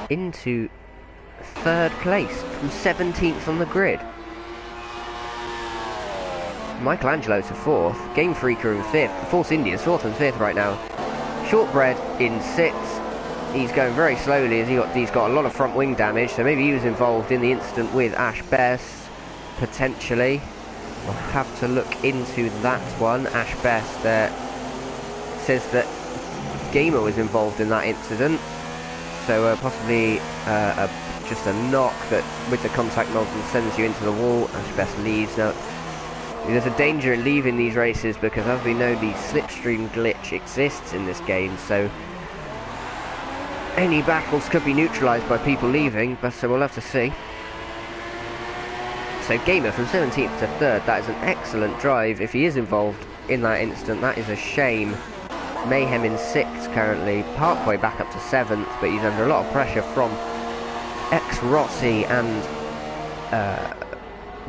into 3rd place from 17th on the grid. Michelangelo to 4th, Game Freaker in 5th, Force India's 4th and 5th right now. Shortbread in 6th. He's going very slowly as he's got a lot of front wing damage, so maybe he was involved in the incident with Ash Best, potentially. We'll have to look into that one. Ash Best says that Gamer was involved in that incident, so possibly just a knock that with the contact nozzle sends you into the wall. Ash Best leaves. Now there's a danger in leaving these races because, as we know, the slipstream glitch exists in this game, so any battles could be neutralised by people leaving, but so we'll have to see. So Gamer from 17th to 3rd, that is an excellent drive. If he is involved in that incident, that is a shame. Mayhem in 6th currently, Parkway back up to 7th, but he's under a lot of pressure from X Rossi and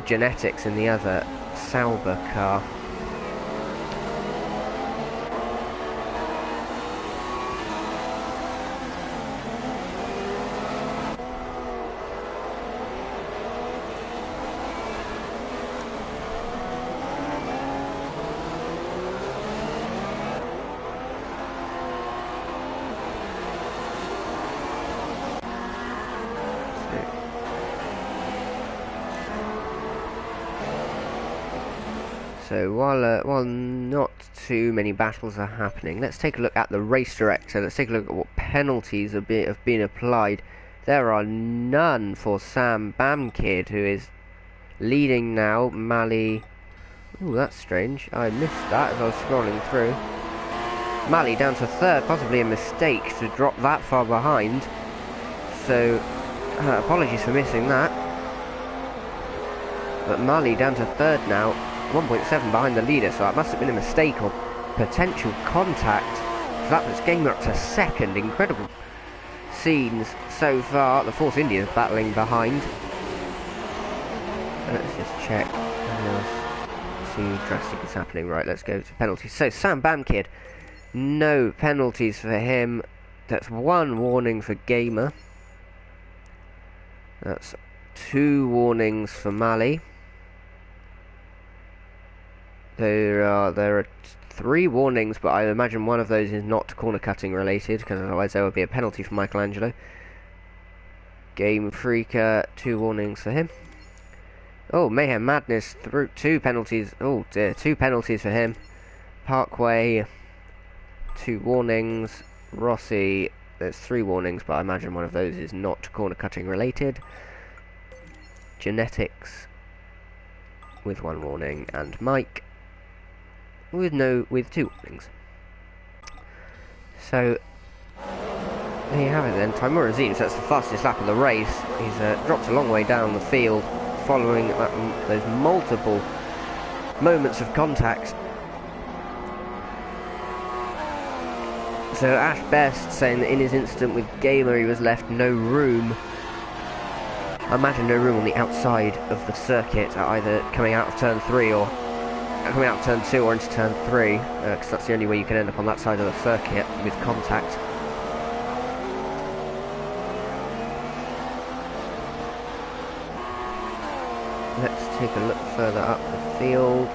Genetics in the other Sauber car. So while not too many battles are happening, let's take a look at the race director. Let's take a look at what penalties have been applied. There are none for Sam Bamkid, who is leading now. Mali. Ooh, that's strange. I missed that as I was scrolling through. Mali down to 3rd, possibly a mistake to drop that far behind. So apologies for missing that. But Mali down to third now, 1.7 behind the leader, so that must have been a mistake or potential contact. So that puts Gamer up to second. Incredible scenes so far. The Force India is battling behind. Let's just check. See drastic is happening. Right, let's go to penalties. So Sam Bamkid, no penalties for him. That's one warning for Gamer. That's 2 warnings for Mali. There are 3 warnings, but I imagine one of those is not corner cutting related, because otherwise there would be a penalty for Michelangelo. Game Freaker, 2 warnings for him. Oh, Mayhem Madness, 2 penalties. Oh dear, 2 penalties for him. Parkway, 2 warnings. Rossi, there's 3 warnings, but I imagine one of those is not corner cutting related. Genetics with 1 warning, and Mike with 2 warnings. So there you have it then. Timur Azim, so that's the fastest lap of the race. He's dropped a long way down the field following those multiple moments of contact. So Ash Best saying that in his incident with Gamer he was left no room. I imagine no room on the outside of the circuit, either coming out of turn 3 or coming out of turn 2 or into turn 3, because that's the only way you can end up on that side of the circuit with contact. Let's take a look further up the field.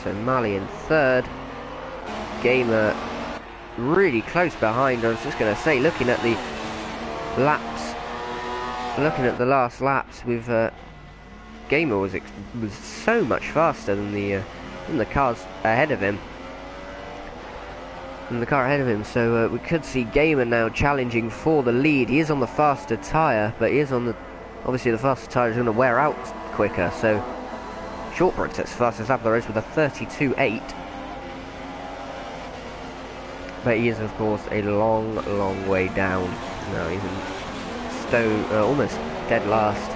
So Mali in third. Gamer really close behind. I was just going to say, looking at the laps, looking at the last laps with Gamer was so much faster than the cars ahead of him. And the car ahead of him, so we could see Gamer now challenging for the lead. He is on the faster tyre, but he is on the, obviously the faster tyre is going to wear out quicker, so Shortbread sets the fastest lap of the race with a 32.8. But he is, of course, a long way down. Now he's in almost dead last.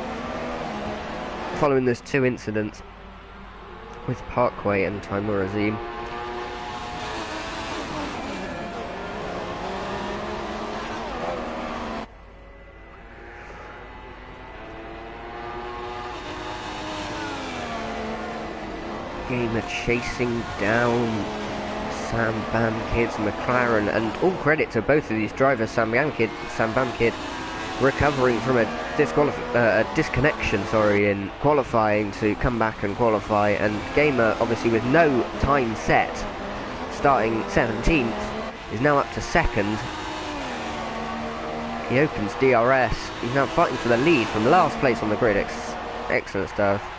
Following those 2 incidents with Parkway and Timur Azim. Gamer chasing down Sam Bamkid's McLaren, and all credit to both of these drivers. Sam Bamkid recovering from a disconnection, in qualifying to come back and qualify, and Gamer obviously with no time set, starting 17th, is now up to second. He opens DRS. He's now fighting for the lead from last place on the grid. Excellent stuff.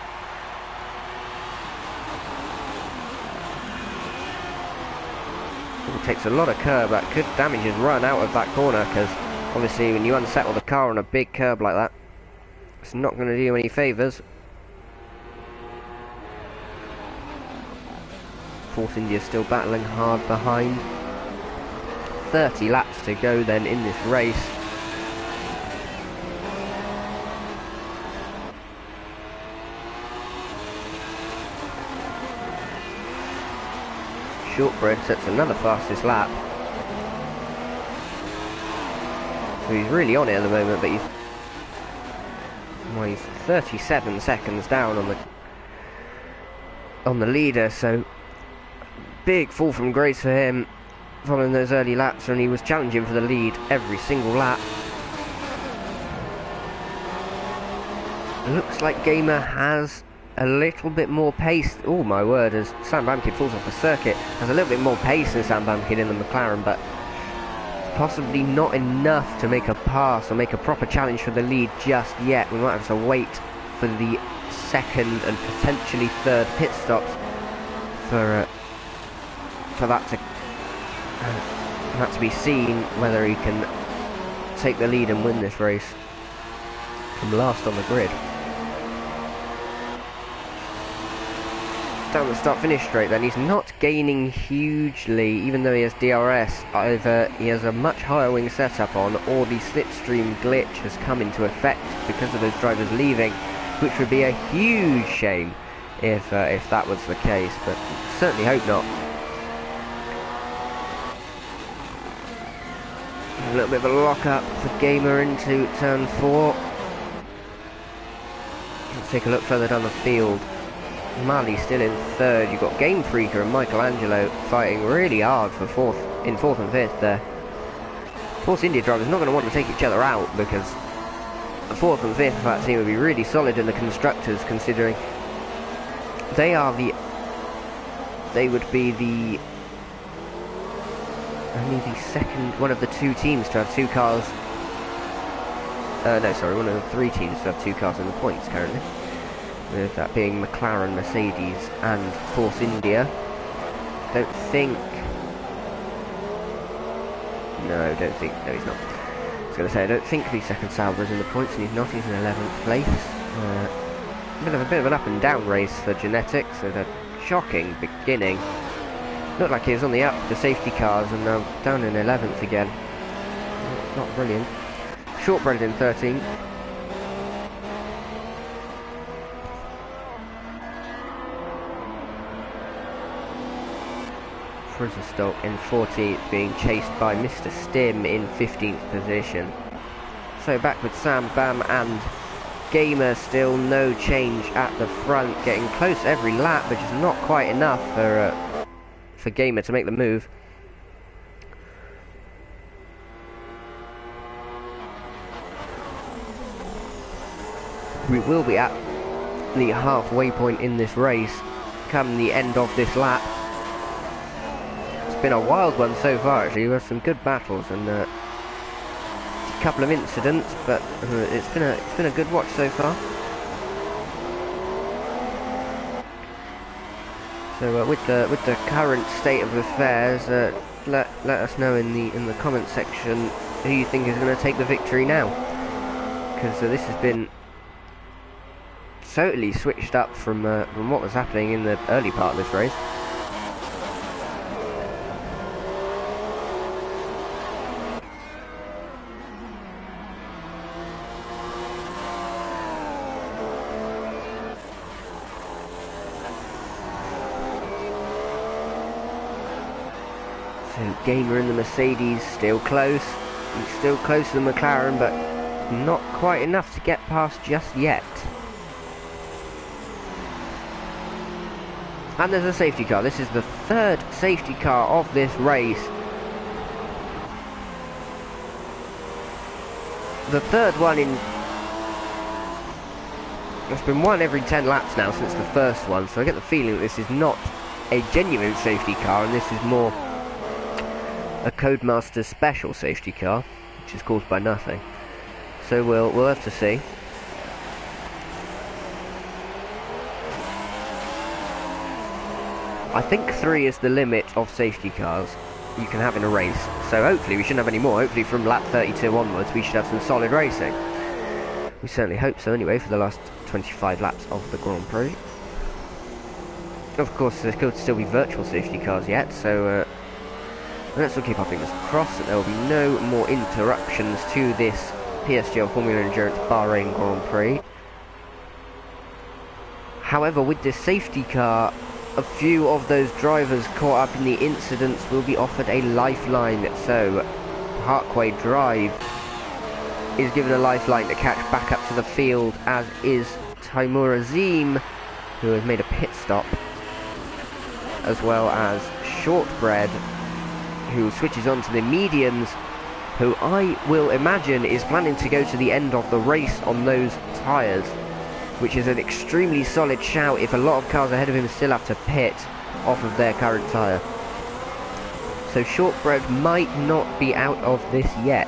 Takes a lot of curb. That could damage his run out of that corner, because obviously when you unsettle the car on a big curb like that, it's not going to do you any favours. Force India still battling hard behind. 30 laps to go then in this race. Shortbread sets another fastest lap. So he's really on it at the moment, but he's 37 seconds down on the leader, so big fall from grace for him following those early laps, and he was challenging for the lead every single lap. Looks like Gamer has a little bit more pace. Oh my word, as Sam Bamkid falls off the circuit, has a little bit more pace than Sam Bamkid in the McLaren, but possibly not enough to make a pass or make a proper challenge for the lead just yet. We might have to wait for the second and potentially third pit stops for that to be seen, whether he can take the lead and win this race from last on the grid. Down the start-finish straight then, he's not gaining hugely, even though he has DRS. Either he has a much higher wing setup on, or the slipstream glitch has come into effect because of those drivers leaving. which would be a huge shame if that was the case, but certainly hope not. A little bit of a lock-up for Gamer into turn 4. Let's take a look further down the field. Mali still in third. You've got Game Freaker and Michelangelo fighting really hard for in fourth and fifth there. Force India drivers not going to want to take each other out, because the fourth and fifth of that team would be really solid in the constructors, considering they would be only the second, one of the two teams to have two cars. No, sorry, one of the three teams to have two cars in the points currently. With that being McLaren, Mercedes, and Force India. No, he's not. I was going to say, I don't think the second Sauber is in the points, and he's not. He's in 11th place. A bit of an up and down race for Genetics, with a shocking beginning. Looked like he was on the up for safety cars, and now down in 11th again. Not brilliant. Shortbread in 13th. Stock in 14th, being chased by Mr. Stim in 15th position. So back with Sam, Bam and Gamer, still no change at the front, getting close every lap, but just not quite enough for Gamer to make the move. We will be at the halfway point in this race come the end of this lap. It's been a wild one so far, actually. We've had some good battles and a couple of incidents, but it's been a good watch so far. So with the current state of affairs, let us know in the comment section who you think is going to take the victory now, because this has been totally switched up from what was happening in the early part of this race. So Gamer in the Mercedes still close. He's still close to the McLaren, but not quite enough to get past just yet. And there's a safety car. This is the third safety car of this race. The third one in... It's been one every 10 laps now since the first one, so I get the feeling that this is not a genuine safety car, and this is more a Codemaster special safety car, which is caused by nothing. So we'll have to see. I think 3 is the limit of safety cars you can have in a race, so hopefully we shouldn't have any more. Hopefully from lap 32 onwards we should have some solid racing. We certainly hope so anyway, for the last 25 laps of the Grand Prix. Of course there could still be virtual safety cars yet, so let's all keep our fingers crossed that there will be no more interruptions to this PSGL Formula Endurance Bahrain Grand Prix. However, with this safety car, a few of those drivers caught up in the incidents will be offered a lifeline. So Parkway Drive is given a lifeline to catch back up to the field, as is Taimur Azim, who has made a pit stop, as well as Shortbread, who switches on to the mediums, who I will imagine is planning to go to the end of the race on those tyres, which is an extremely solid shout if a lot of cars ahead of him still have to pit off of their current tyre. So Shortbread might not be out of this yet.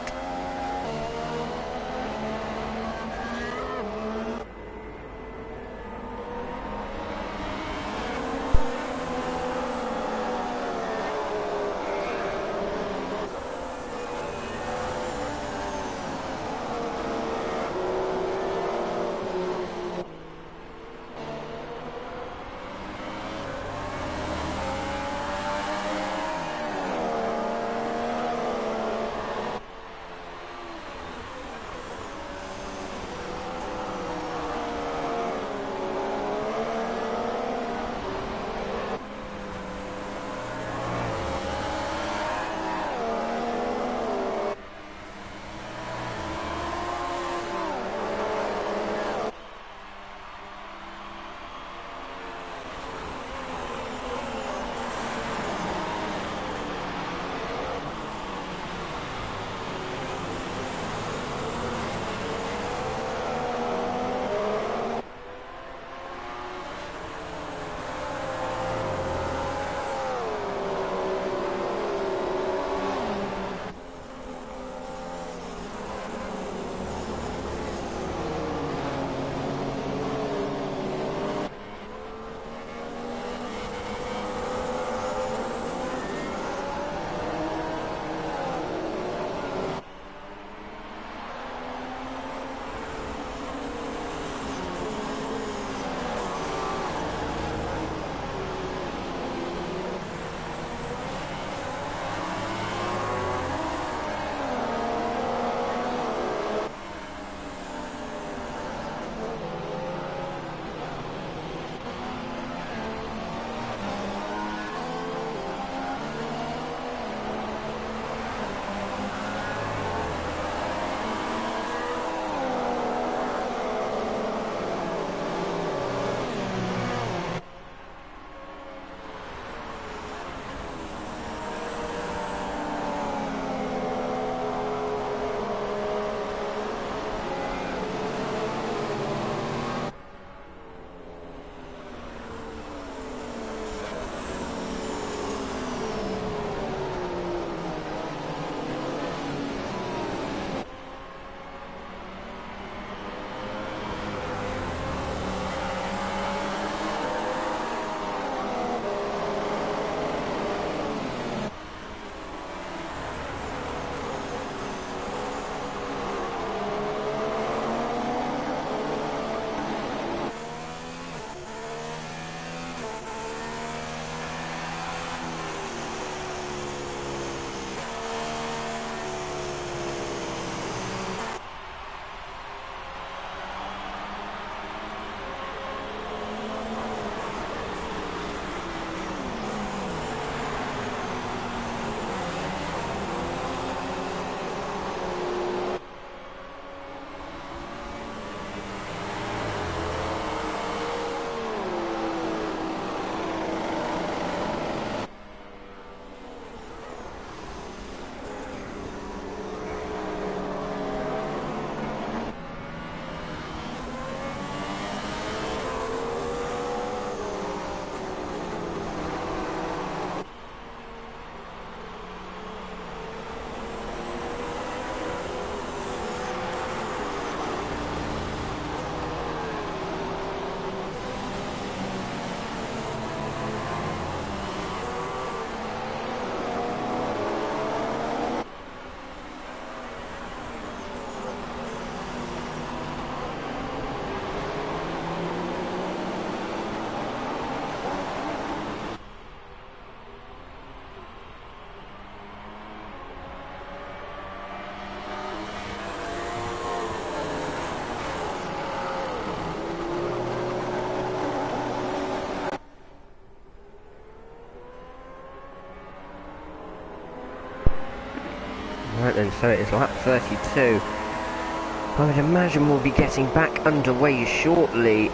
Right then, so it is lap 32. I would imagine we'll be getting back underway shortly.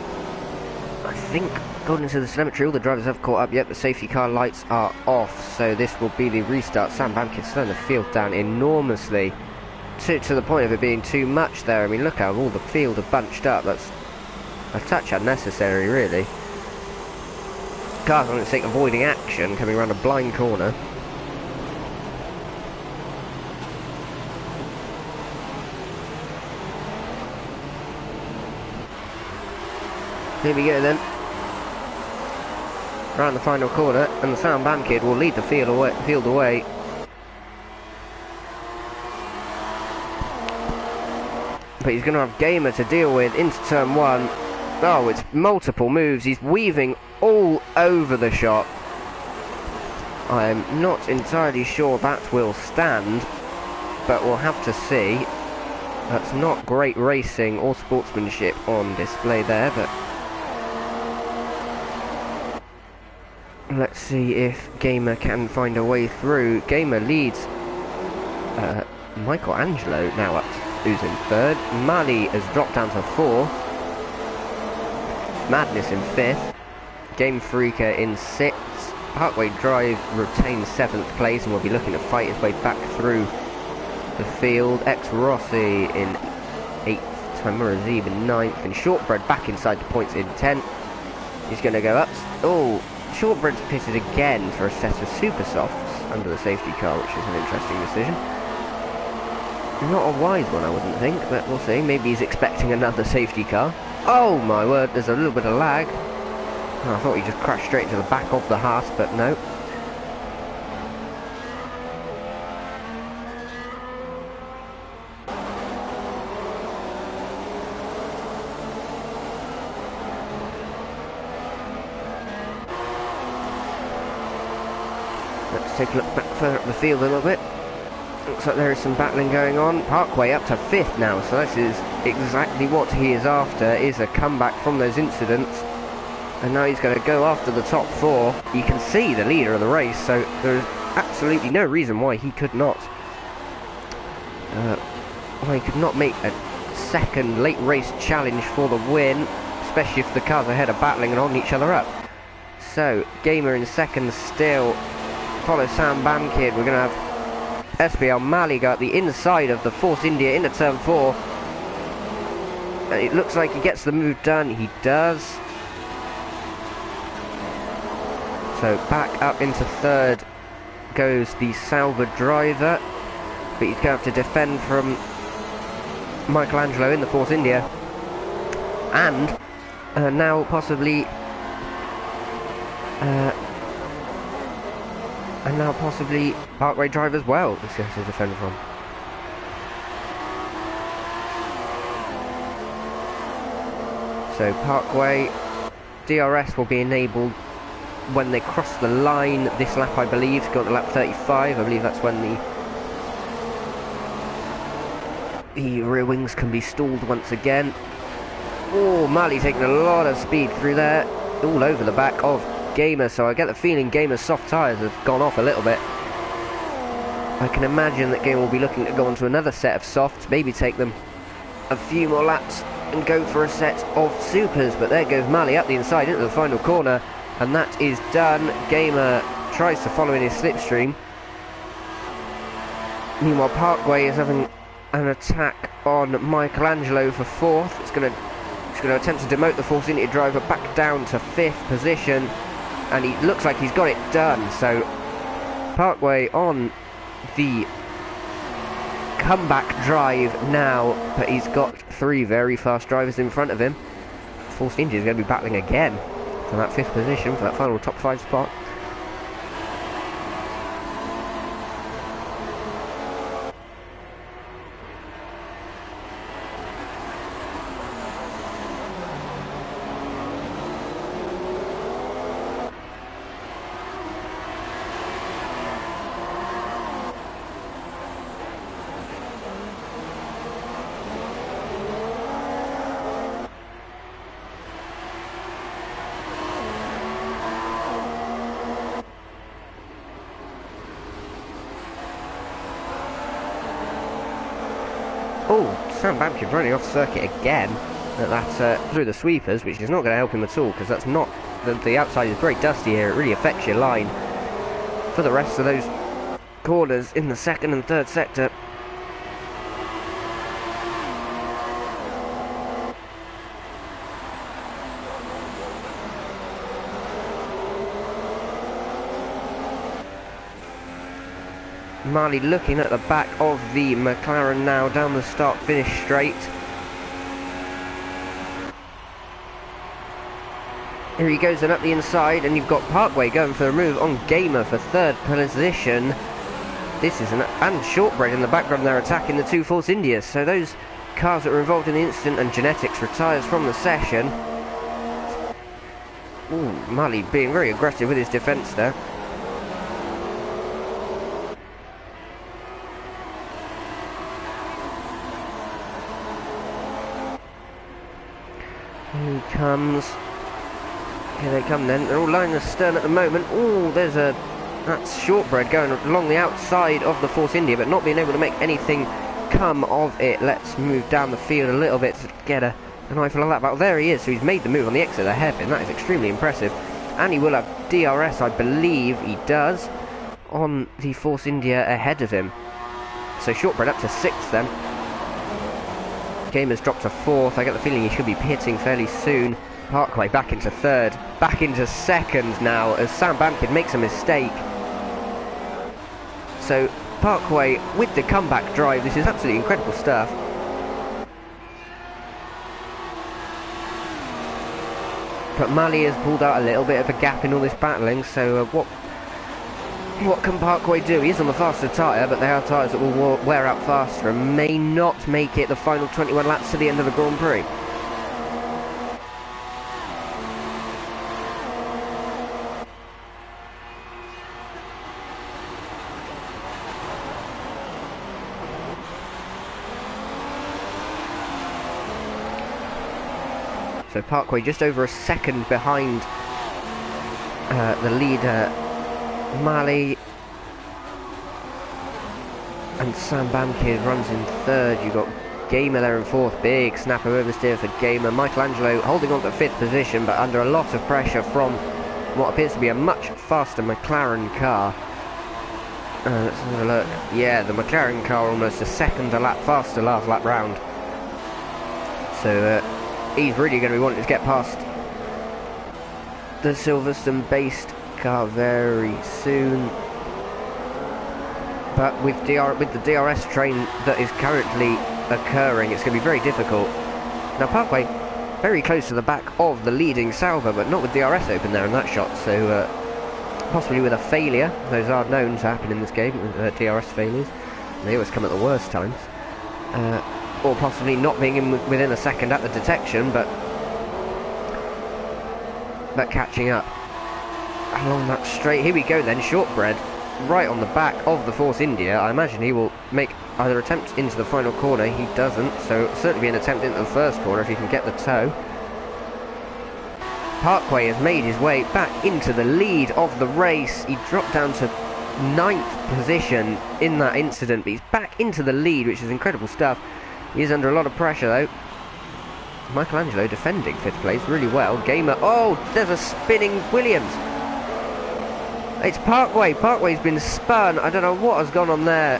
I think, according to the telemetry, all the drivers have caught up, yet the safety car lights are off, so this will be the restart. Sam Bamkin's slowing the field down enormously, to the point of it being too much there. I mean, look how all the field are bunched up. That's a touch unnecessary, really. Cars on its sake avoiding action, coming around a blind corner. Here we go then. Round the final corner, and the Sam Bam kid will lead the field away. But he's going to have Gamer to deal with into turn 1. Oh, it's multiple moves. He's weaving all over the shot. I'm not entirely sure that will stand, but we'll have to see. That's not great racing or sportsmanship on display there, but let's see if Gamer can find a way through. Gamer leads Michelangelo now up, who's in 3rd. Mali has dropped down to 4th. Madness in 5th. Game Freaker in 6th. Parkway Drive retains 7th place and will be looking to fight his way back through the field. X Rossi in 8th. Timur Azib in 9th. And Shortbread back inside the points in 10th. He's going to go up. Oh, Shortbread's pitted again for a set of super softs under the safety car, which is an interesting decision. Not a wise one, I wouldn't think, but we'll see. Maybe he's expecting another safety car. Oh my word, there's a little bit of lag. Oh, I thought he just crashed straight into the back of the Haas, but no. Let's take a look back further up the field a little bit. Looks like there is some battling going on. Parkway up to 5th now, so this is exactly what he is after, is a comeback from those incidents. And now he's going to go after the top 4. You can see the leader of the race, so there's absolutely no reason why he could not make a second late race challenge for the win, especially if the cars ahead are battling and holding each other up. So, Gamer in 2nd still. Follow Sam Bamkid. We're going to have SPL Mali go at the inside of the Force India into turn 4. And it looks like he gets the move done. He does. So back up into 3rd goes the Sauber driver. But he's going to have to defend from Michelangelo in the Force India. And now possibly Parkway Drive as well. This is to defend from. So Parkway, DRS will be enabled when they cross the line this lap, I believe. Got to lap 35. I believe that's when the rear wings can be stalled once again. Oh, Mali taking a lot of speed through there, all over the back of Gamer, so I get the feeling Gamer's soft tyres have gone off a little bit. I can imagine that Gamer will be looking to go on to another set of softs, maybe take them a few more laps and go for a set of supers, but there goes Mali up the inside into the final corner, and that is done. Gamer tries to follow in his slipstream. Meanwhile, Parkway is having an attack on Michelangelo for 4th. It's going to attempt to demote the Force India driver back down to 5th position, and he looks like he's got it done. So Parkway on the comeback drive now, but he's got 3 very fast drivers in front of him. Force India is going to be battling again for that 5th position, for that final top 5 spot. Oh, Sam Bamkin running off circuit again. That's through the sweepers, which is not going to help him at all, because that's not... The outside is very dusty here. It really affects your line for the rest of those corners in the second and third sector. Marley looking at the back of the McLaren now down the start-finish straight. Here he goes then up the inside, and you've got Parkway going for a move on Gamer for third position. This is and Shortbread in the background there attacking the two Force Indias. So those cars that were involved in the incident, and Genetics retires from the session. Ooh, Marley being very aggressive with his defence there. Here he comes. Here they come then. They're all lying astern at the moment. Oh, that's Shortbread going along the outside of the Force India, but not being able to make anything come of it. Let's move down the field a little bit to get an eyeful of that battle. There he is, so he's made the move on the exit of the hairpin. That is extremely impressive. And he will have DRS, I believe he does, on the Force India ahead of him. So Shortbread up to 6th then. Gamer's dropped to 4th. I get the feeling he should be pitting fairly soon. Parkway back into 3rd, back into 2nd now as Sam Bamkin makes a mistake. So Parkway with the comeback drive, this is absolutely incredible stuff. But Mali has pulled out a little bit of a gap in all this battling, so what can Parkway do? He is on the faster tyre, but they are tyres that will wear out faster and may not make it the final 21 laps to the end of the Grand Prix. So Parkway just over a second behind the leader, Mali, and Sam Bamkin runs in 3rd. You've got Gamer there in 4th, big snap of oversteer for Gamer. Michelangelo holding on to 5th position, but under a lot of pressure from what appears to be a much faster McLaren car. Let's have a look. Yeah, the McLaren car almost a second a lap faster last lap round. So he's really going to be wanting to get past the Silverstone-based car very soon. But with the DRS train that is currently occurring, it's going to be very difficult. Now Parkway very close to the back of the leading Sauber, but not with DRS open there in that shot, so possibly with a failure. Those are known to happen in this game, DRS failures. They always come at the worst times. Or possibly not being in within a second at the detection, but catching up along that straight. Here we go then, Shortbread right on the back of the Force India. I imagine he will make either attempt into the final corner. He doesn't, so it'll certainly be an attempt into the first corner if he can get the toe. Parkway has made his way back into the lead of the race. He dropped down to 9th position in that incident, but he's back into the lead, which is incredible stuff. He is under a lot of pressure though. Michelangelo defending 5th place really well. Gamer, oh, there's a spinning Williams. It's Parkway. Parkway's been spun. I don't know what has gone on there,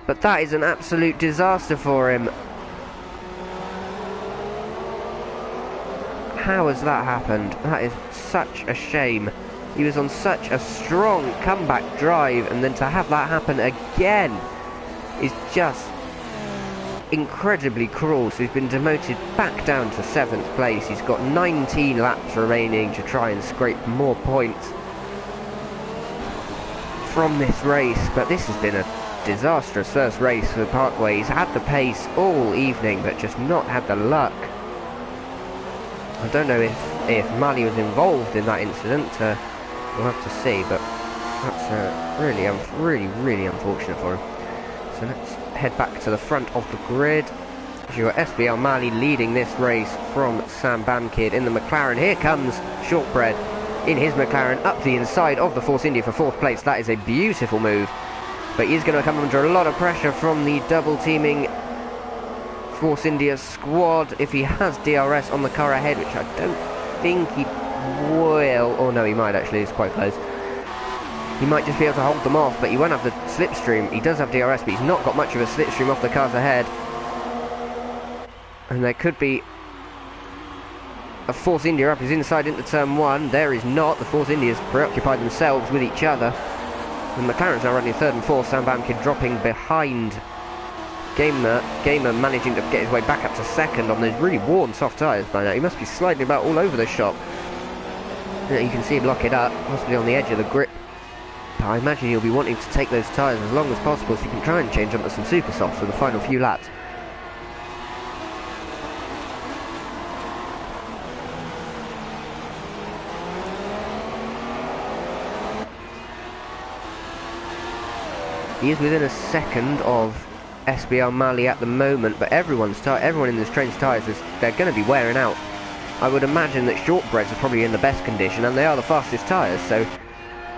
but that is an absolute disaster for him. How has that happened? That is such a shame. He was on such a strong comeback drive, and then to have that happen again is just incredibly cruel. So he's been demoted back down to 7th place. He's got 19 laps remaining to try and scrape more points from this race, but this has been a disastrous first race for Parkway. He's had the pace all evening, but just not had the luck. I don't know if Mali was involved in that incident. We'll have to see, but that's really unfortunate for him. So let's head back to the front of the grid. You've got SBL Mali leading this race from Sam Bamkin in the McLaren. Here comes Shortbread in his McLaren up the inside of the Force India for 4th place. That is a beautiful move But he's going to come under a lot of pressure from the double-teaming Force India squad if he has DRS on the car ahead, which I don't think he will. Oh no, he might actually, it's quite close. He might just be able to hold them off, but he won't have the slipstream. He does have DRS, but he's not got much of a slipstream off the cars ahead. And there could be a Force India up his inside into turn 1. There is not. The Force Indias preoccupied themselves with each other. And McLaren's now running 3rd and 4th. Sam Bamkid dropping behind Gamer managing to get his way back up to 2nd on those really worn soft tyres by now. He must be sliding about all over the shop. You can see him lock it up, possibly on the edge of the grip. But I imagine he'll be wanting to take those tyres as long as possible so he can try and change onto some super softs for the final few laps. He is within a second of SBL Mali at the moment, but everyone in this train's tyres, they're going to be wearing out. I would imagine that shortbreads are probably in the best condition, and they are the fastest tyres, so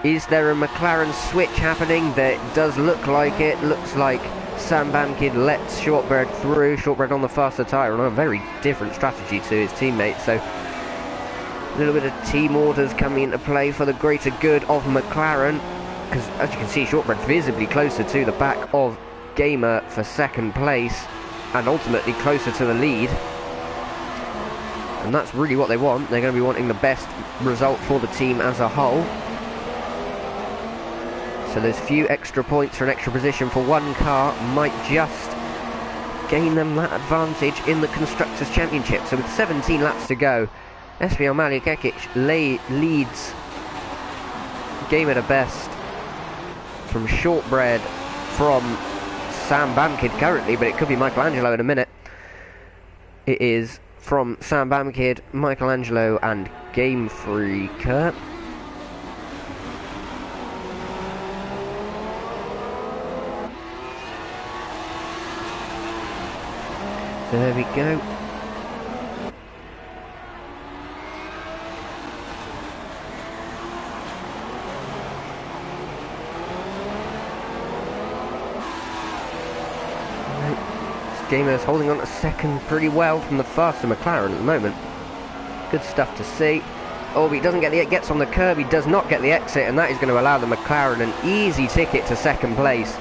is there a McLaren switch happening? There does look like it. Looks like Sam Bamkid lets Shortbread through. Shortbread on the faster tyre on a very different strategy to his teammates, so a little bit of team orders coming into play for the greater good of McLaren, because as you can see, Shortbread visibly closer to the back of Gamer for 2nd place, and ultimately closer to the lead. And that's really what they want. They're going to be wanting the best result for the team as a whole. So those few extra points for an extra position for one car might just gain them that advantage in the Constructors' Championship. So with 17 laps to go, SVL Mali Kekic leads Gamer the best from Shortbread, from Sam Bamkid currently, but it could be Michelangelo in a minute. It is from Sam Bamkid, Michelangelo and Game Freaker. So there we go. Gamer's holding on to 2nd pretty well from the faster McLaren at the moment. Good stuff to see. Oh, but he doesn't gets on the curb, he does not get the exit, and that is going to allow the McLaren an easy ticket to 2nd place.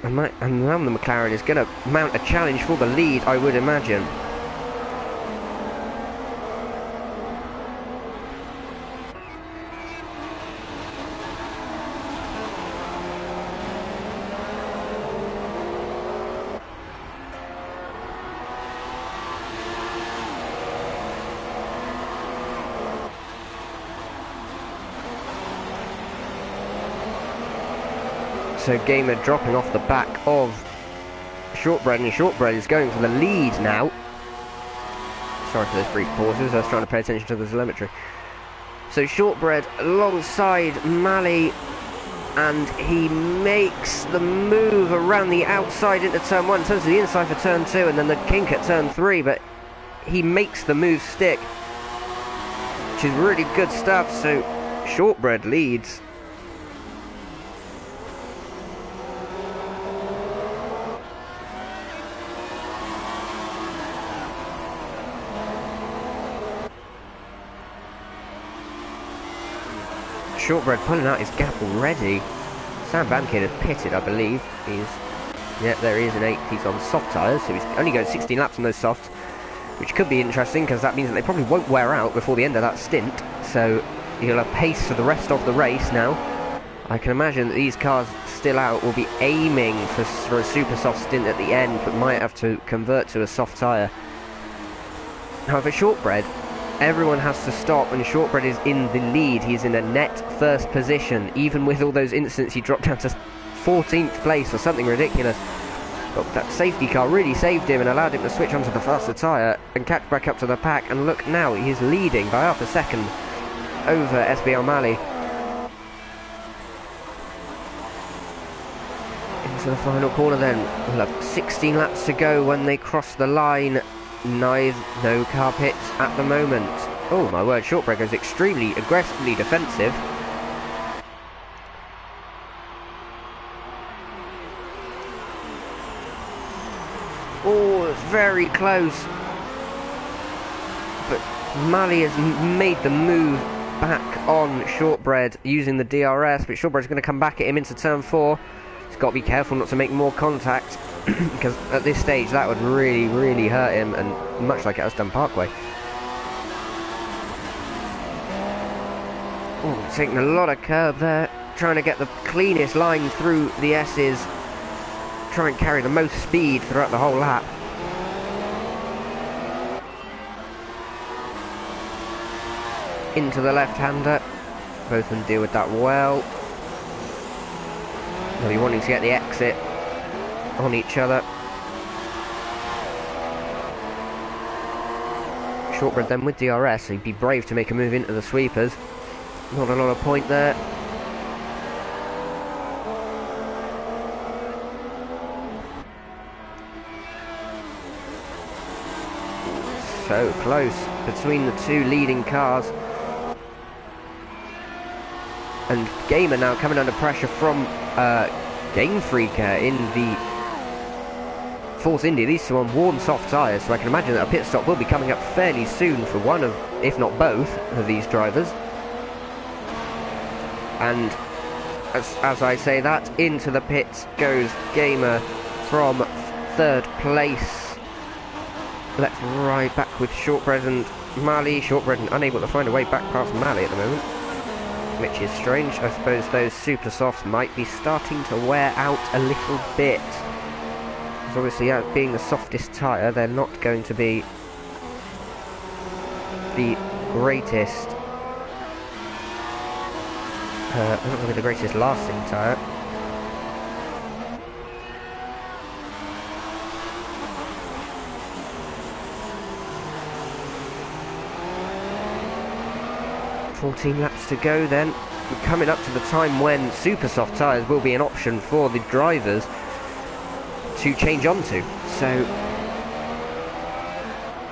And now the McLaren is going to mount a challenge for the lead, I would imagine. So Gamer dropping off the back of Shortbread, and Shortbread is going for the lead now. Sorry for those brief pauses, I was trying to pay attention to the telemetry. So Shortbread alongside Mali, and he makes the move around the outside into turn 1, turns to the inside for turn 2, and then the kink at turn 3, but he makes the move stick, which is really good stuff. So Shortbread leads. Shortbread pulling out his gap already. Sam Bamkid has pitted, I believe. Yeah, there he is in 8th. He's on soft tyres, so he's only going 16 laps on those softs, which could be interesting because that means that they probably won't wear out before the end of that stint. So he'll have pace for the rest of the race now. I can imagine that these cars still out will be aiming for a super soft stint at the end, but might have to convert to a soft tyre. However, Shortbread, everyone has to stop, and Shortbread is in the lead. He's in a net 1st position, even with all those incidents. He dropped down to 14th place or something ridiculous. But that safety car really saved him and allowed him to switch onto the faster tyre and catch back up to the pack. And look now, he is leading by half a second over SBL Mali. Into the final corner then. We'll have 16 laps to go when they cross the line. No car pits at the moment. Oh my word, Shortbread is extremely aggressively defensive. very close. But Mali has made the move back on Shortbread using the DRS, but Shortbread's going to come back at him into turn 4. He's got to be careful not to make more contact, because at this stage that would really, really hurt him, and much like it has done Parkway. Oh, taking a lot of curb there, trying to get the cleanest line through the S's, try and carry the most speed throughout the whole lap. Into the left-hander, both of them deal with that well. They'll be wanting to get the exit on each other. Shortbread then with DRS, so he'd be brave to make a move into the sweepers. Not a lot of point there. So close between the two leading cars. And Gamer now coming under pressure from Game Freaker in the Force India. These two on worn soft tyres, so I can imagine that a pit stop will be coming up fairly soon for one of, if not both, of these drivers. And as I say that, into the pits goes Gamer from 3rd place. Let's ride back with Shortbread and Mali. Shortbread unable to find a way back past Mali at the moment, which is strange. I suppose those super softs might be starting to wear out a little bit. Because obviously, being the softest tyre, they're not going to be the greatest. They're not going to be the greatest lasting tyre. $14 laps to go then. We're coming up to the time when super soft tyres will be an option for the drivers to change onto. So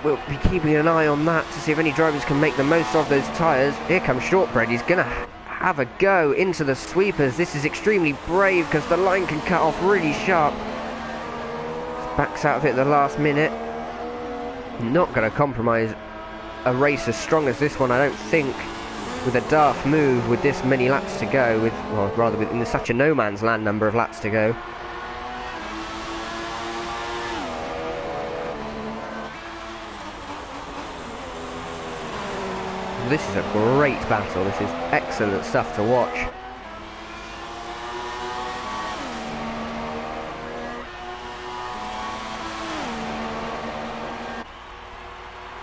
we'll be keeping an eye on that to see if any drivers can make the most of those tyres. Here comes Shortbread. He's going to have a go into the sweepers. This is extremely brave because the line can cut off really sharp. Backs out of it at the last minute. Not going to compromise a race as strong as this one, I don't think, with a daft move with this many laps to go, in such a no man's land number of laps to go. This is a great battle. This is excellent stuff to watch.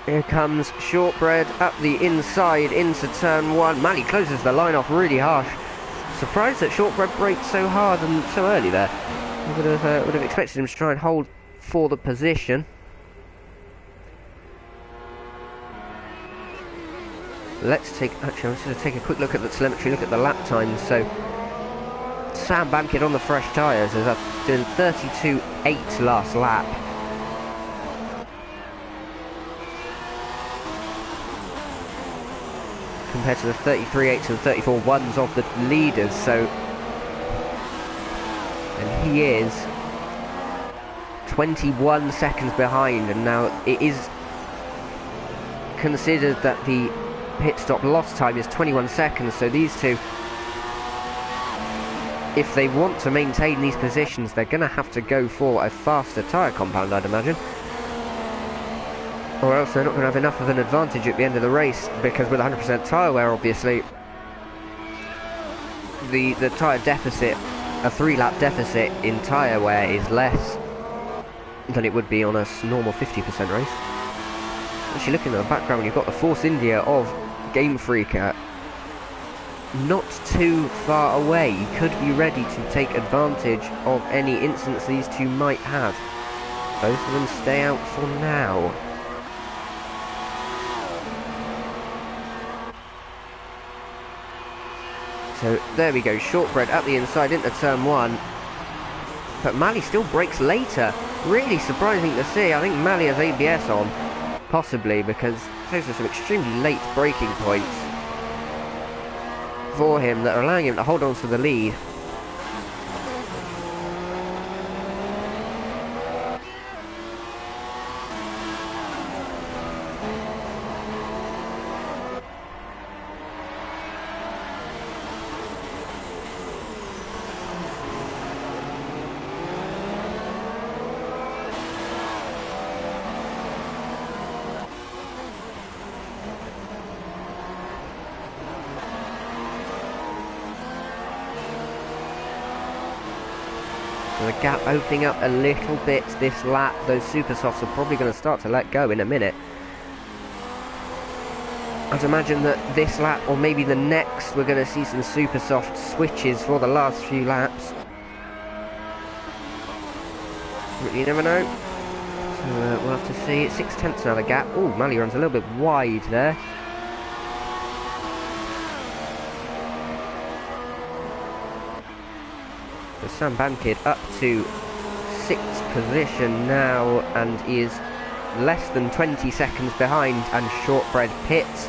Here comes Shortbread up the inside into turn 1. Mali closes the line off really harsh. Surprised that Shortbread braked so hard and so early there. I would have expected him to try and hold for the position. Actually, I'm just going to take a quick look at the telemetry, look at the lap times. So Sam Bankett on the fresh tyres is doing 32.8 last lap. Compared to the 33.8s and 34.1s of the leaders, so, and he is 21 seconds behind, and now it is considered that the pit stop loss time is 21 seconds, so these two, if they want to maintain these positions, they're going to have to go for a faster tyre compound, I'd imagine. Or else they're not going to have enough of an advantage at the end of the race, because with 100% tyre wear, obviously, the tyre deficit, a 3-lap deficit in tyre wear is less than it would be on a normal 50% race. Actually, looking at the background, you've got the Force India of Game Freaker not too far away. He could be ready to take advantage of any instance these two might have. Both of them stay out for now. So there we go, Shortbread at the inside into turn 1. But Mali still brakes later. Really surprising to see. I think Mali has ABS on, possibly, because those are some extremely late braking points for him that are allowing him to hold on to the lead. The gap opening up a little bit this lap. Those super softs are probably going to start to let go in a minute. I'd imagine that this lap, or maybe the next, we're going to see some super soft switches for the last few laps. But you never know. So we'll have to see. 6/10 now the gap. Oh, Mali runs a little bit wide there. So Sam Bankid up to 6th position now and is less than 20 seconds behind, and Shortbread pits.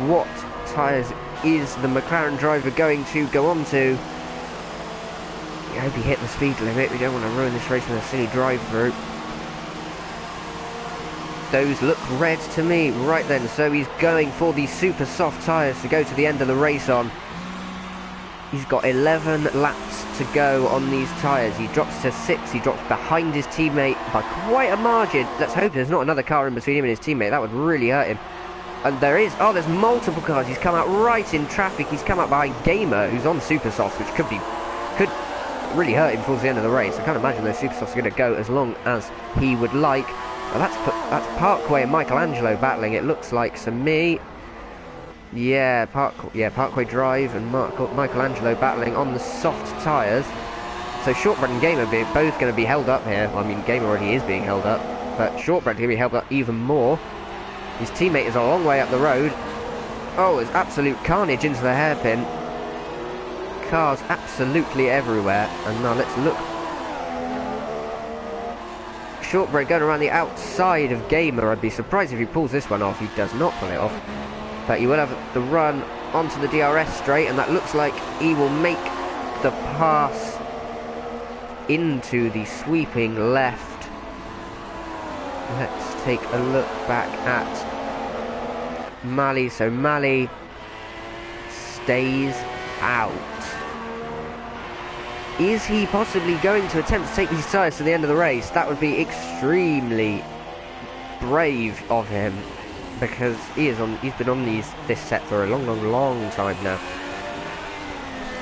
What tyres is the McLaren driver going to go on to? I hope he hit the speed limit. We don't want to ruin this race with a silly drive-through. Those look red to me right then, so he's going for these super soft tyres to go to the end of the race on. He's got 11 laps to go on these tyres. He drops to 6. He drops behind his teammate by quite a margin. Let's hope there's not another car in between him and his teammate. That would really hurt him. And there is. Oh, there's multiple cars. He's come out right in traffic. He's come out behind Gamer, who's on super softs, which could really hurt him towards the end of the race. I can't imagine those super softs are going to go as long as he would like. Well, that's Parkway and Michelangelo battling, it looks like to me. Yeah, Parkway Drive and Michelangelo battling on the soft tyres. So Shortbread and Gamer are both going to be held up here. Well, I mean, Gamer already is being held up, but Shortbread going to be held up even more. His teammate is a long way up the road. Oh, it's absolute carnage into the hairpin. Cars absolutely everywhere. And now let's look. Shortbread going around the outside of Gamer. I'd be surprised if he pulls this one off. He does not pull it off. But he will have the run onto the DRS straight, and that looks like he will make the pass into the sweeping left. Let's take a look back at Mali. So Mali stays out. Is he possibly going to attempt to take these tyres to the end of the race? That would be extremely brave of him, because he's been on this set for a long time now.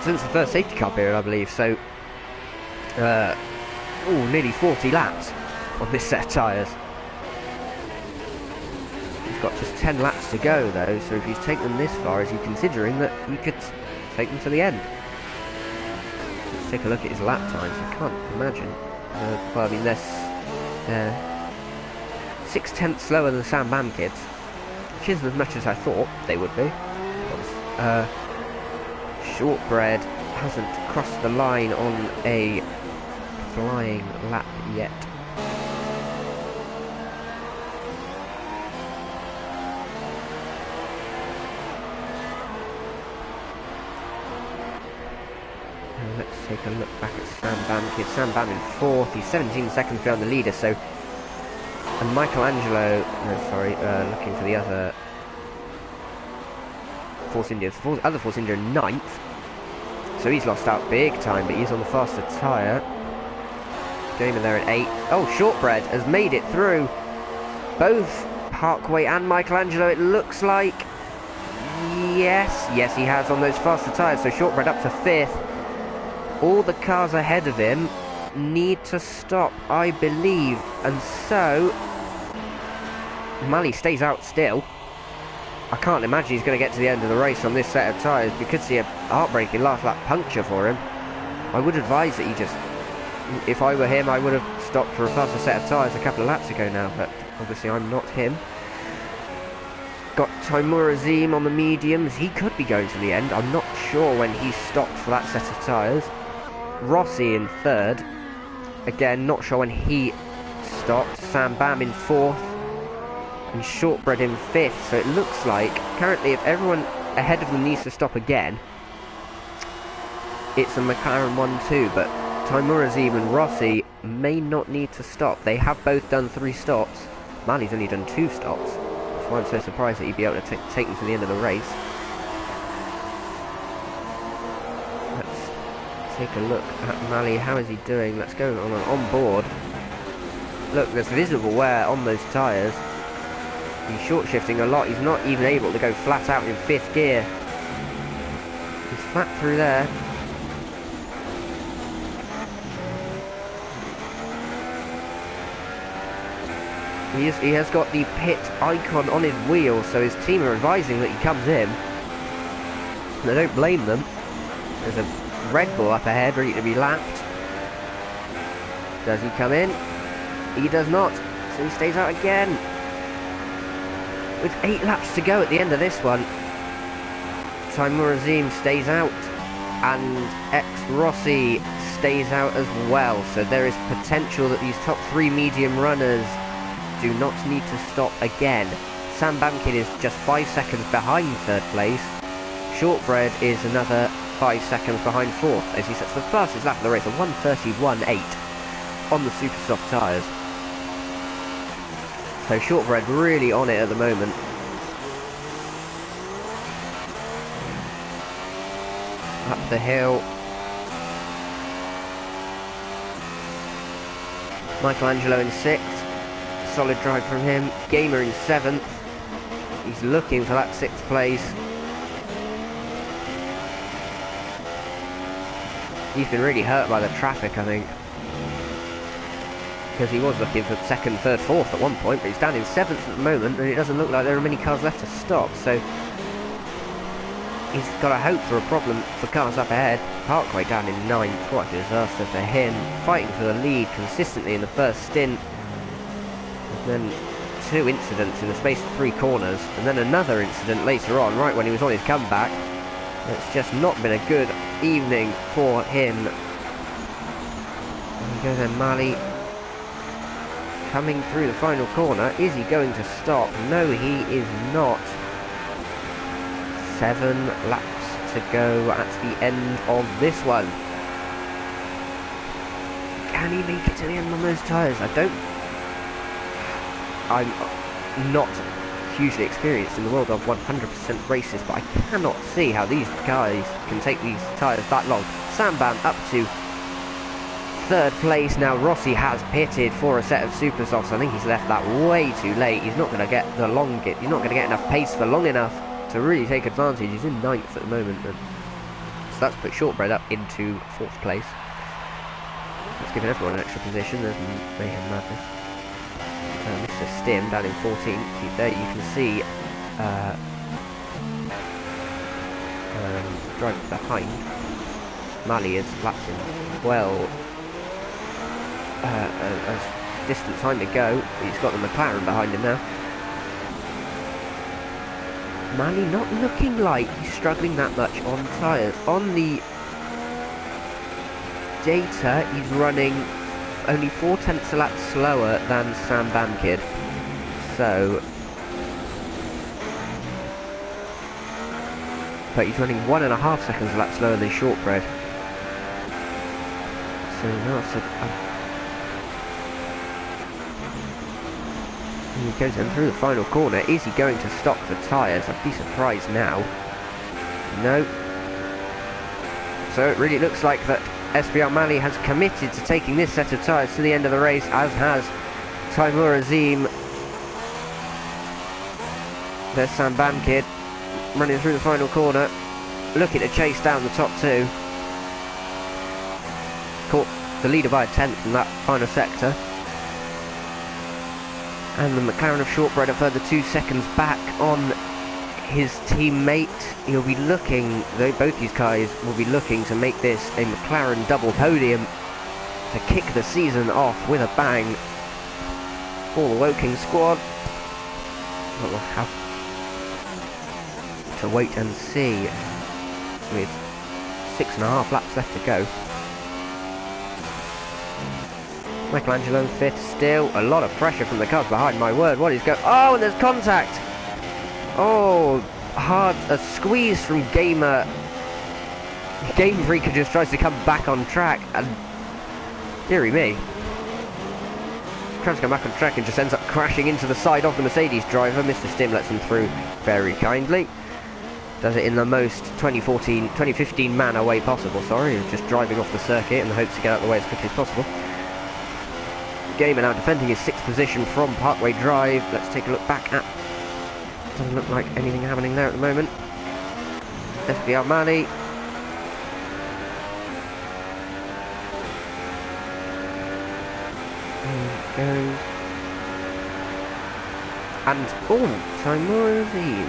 Since the first safety car period, I believe. So, nearly 40 laps on this set of tyres. He's got just 10 laps to go though, so if he's taken them this far, is he considering that he could take them to the end? Let's take a look at his lap times. I can't imagine. Well, I mean, they're 6/10 slower than Sam Bamkids, which isn't as much as I thought they would be. Shortbread hasn't crossed the line on a flying lap yet. Let's take a look back at Sam Bamkid. Sam Bam in 4th. He's 17 seconds behind the leader. So, and Michelangelo, looking for the other Force India. Other Force India in 9th. So he's lost out big time, but he's on the faster tyre. Gamer there at 8th. Oh, Shortbread has made it through both Parkway and Michelangelo, it looks like. Yes, he has on those faster tyres. So Shortbread up to 5th. All the cars ahead of him need to stop, I believe, and so Mali stays out still. I can't imagine he's going to get to the end of the race on this set of tyres. We could see a heartbreaking last lap puncture for him. I would advise that he just, if I were him, I would have stopped for a faster set of tyres a couple of laps ago now, but obviously I'm not him. Got Timur Azim on the mediums. He could be going to the end. I'm not sure when he stopped for that set of tyres. Rossi in 3rd. Again, not sure when he stopped. Sam Bam in 4th. And Shortbread in 5th. So it looks like, currently, if everyone ahead of them needs to stop again, it's a McLaren 1-2. But Timur Azim and Rossi may not need to stop. They have both done 3 stops. Mali's only done 2 stops. That's why I'm so surprised that he'd be able to take them to the end of the race. Take a look at Mali. How is he doing? Let's go on board. Look, there's visible wear on those tyres. He's short shifting a lot. He's not even able to go flat out in 5th gear. He's flat through there. He has got the pit icon on his wheel, so his team are advising that he comes in. And I don't blame them. There's a Red Bull up ahead, ready to be lapped. Does he come in? He does not, so he stays out again. With 8 laps to go at the end of this one, Timur Azim stays out, and ex-Rossi stays out as well. So there is potential that these top 3 medium runners do not need to stop again. Sam Bamkin is just 5 seconds behind 3rd place. Shortbread is another 5 seconds behind 4th, as he sets the fastest lap of the race, a 1:31.8 on the super soft tyres. So Shortbread really on it at the moment. Up the hill. Michelangelo in 6th. Solid drive from him. Gamer in 7th. He's looking for that 6th place. He's been really hurt by the traffic, I think. Because he was looking for 2nd, 3rd, 4th at one point, but he's down in 7th at the moment, and it doesn't look like there are many cars left to stop, so he's got to hope for a problem for cars up ahead. Parkway down in 9th, what a disaster for him. Fighting for the lead consistently in the first stint. And then 2 incidents in the space of 3 corners, and then another incident later on, right when he was on his comeback. It's just not been a good evening for him. There we go then, Mali. Coming through the final corner. Is he going to stop? No, he is not. 7 laps to go at the end of this one. Can he make it to the end on those tyres? I'm not hugely experienced in the world of 100% races, but I cannot see how these guys can take these tyres that long. Sambam up to 3rd place. Now Rossi has pitted for a set of super softs. I think he's left that way too late. He's not going to get the he's not going to get enough pace for long enough to really take advantage. He's in 9th at the moment, and so that's put Shortbread up into 4th place. That's given everyone an extra position. There's Mayhem Madness. Mr. Stim down in 14th. There you can see driving behind. Mali is laps in 12. A distant time to go. He's got the McLaren behind him now. Mali not looking like he's struggling that much on tyres. On the data, he's running only 0.4 a lap slower than Sam Bamkid. So, but he's running 1.5 seconds a lap slower than Shortbread. So that's he goes in through the final corner. Is he going to stop the tyres? I'd be surprised now. No. So it really looks like that SBR Mali has committed to taking this set of tyres to the end of the race, as has Timur Azim. There's Sam Bamkid running through the final corner, looking to chase down the top 2. Caught the leader by a 10th in that final sector. And the McLaren of Shortbread a further 2 seconds back on his teammate. He'll be looking, though both these guys will be looking to make this a McLaren double podium to kick the season off with a bang for the Woking squad. But we'll have to wait and see with 6.5 laps left to go. Michelangelo in 5th still. A lot of pressure from the cars behind, my word. What is going... Oh, and there's contact! Oh, hard. A squeeze from Gamer. Game Freaker just tries to come back on track, and... dearie me. Tries to come back on track and just ends up crashing into the side of the Mercedes driver. Mr. Stim lets him through very kindly. Does it in the most 2015 manner way possible, sorry. Just driving off the circuit in the hopes to get out of the way as quickly as possible. Gamer now defending his 6th position from Parkway Drive. Let's take a look back at... doesn't look like anything happening there at the moment. FBR Mali. There he goes. And, oh, Timurine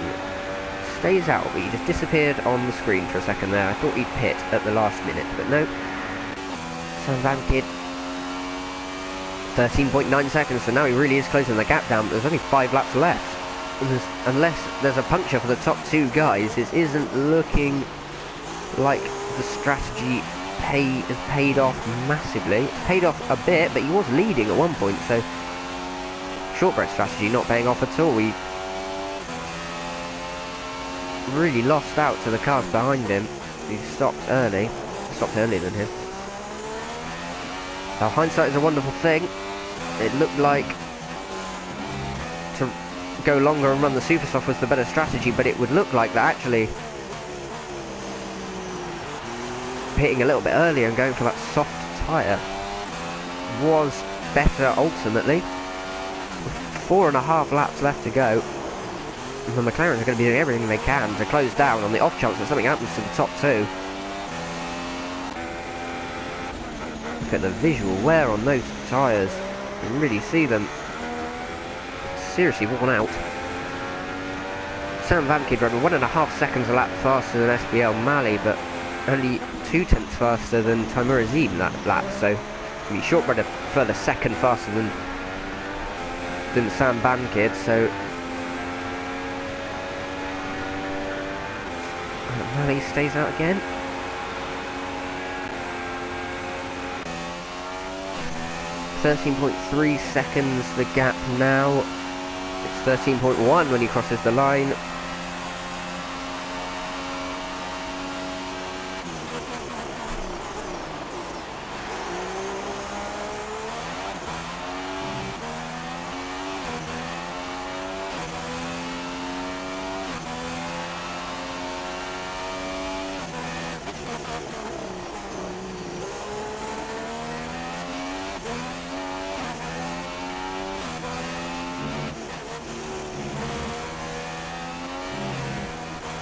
stays out, but he just disappeared on the screen for a second there. I thought he'd pit at the last minute, but no. Sam Van Kid, 13.9 seconds, so now he really is closing the gap down, but there's only 5 laps left. And unless there's a puncture for the top 2 guys, it isn't looking like the strategy has paid off massively. It's paid off a bit, but he was leading at one point, so shortbread strategy not paying off at all. He really lost out to the cars behind him. He stopped earlier than him. Now hindsight is a wonderful thing. It looked like to go longer and run the super soft was the better strategy, but it would look like that actually hitting a little bit earlier and going for that soft tyre was better ultimately. With 4.5 laps left to go, the McLarens are going to be doing everything they can to close down on the off chance that something happens to the top 2. Look at the visual wear on those tyres. You can really see them seriously worn out. Sam Van Kid ran 1.5 seconds a lap faster than SBL Mali, but only 0.2 faster than Timur Azim that lap, so he shortbread a further second faster than Sam Van Kid, so Mali stays out again. .3 seconds the gap now. It's 13.1 when he crosses the line.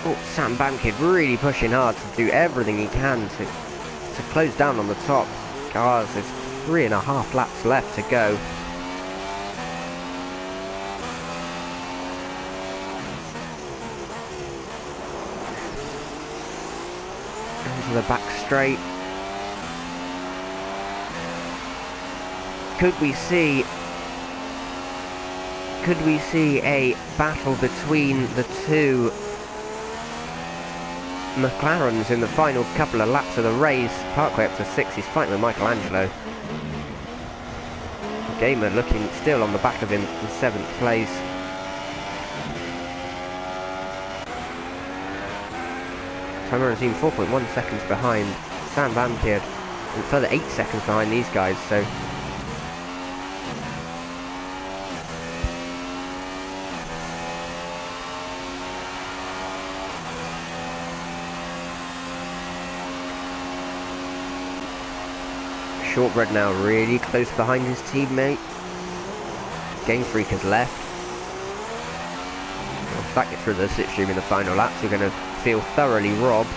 Oh, Sam Bankid really pushing hard to do everything he can to close down on the top cars. There's 3.5 laps left to go. Into the back straight. Could we see a battle between the two McLarens in the final couple of laps of the race? Parkway up to 6, he's fighting with Michelangelo. Gamer looking still on the back of him in 7th place. Timur Azim 4.1 seconds behind Sam Bankid, and further 8 seconds behind these guys, so Shortbread now really close behind his teammate. Game Freak has left. We'll back it through the slipstream in the final laps. We're going to feel thoroughly robbed,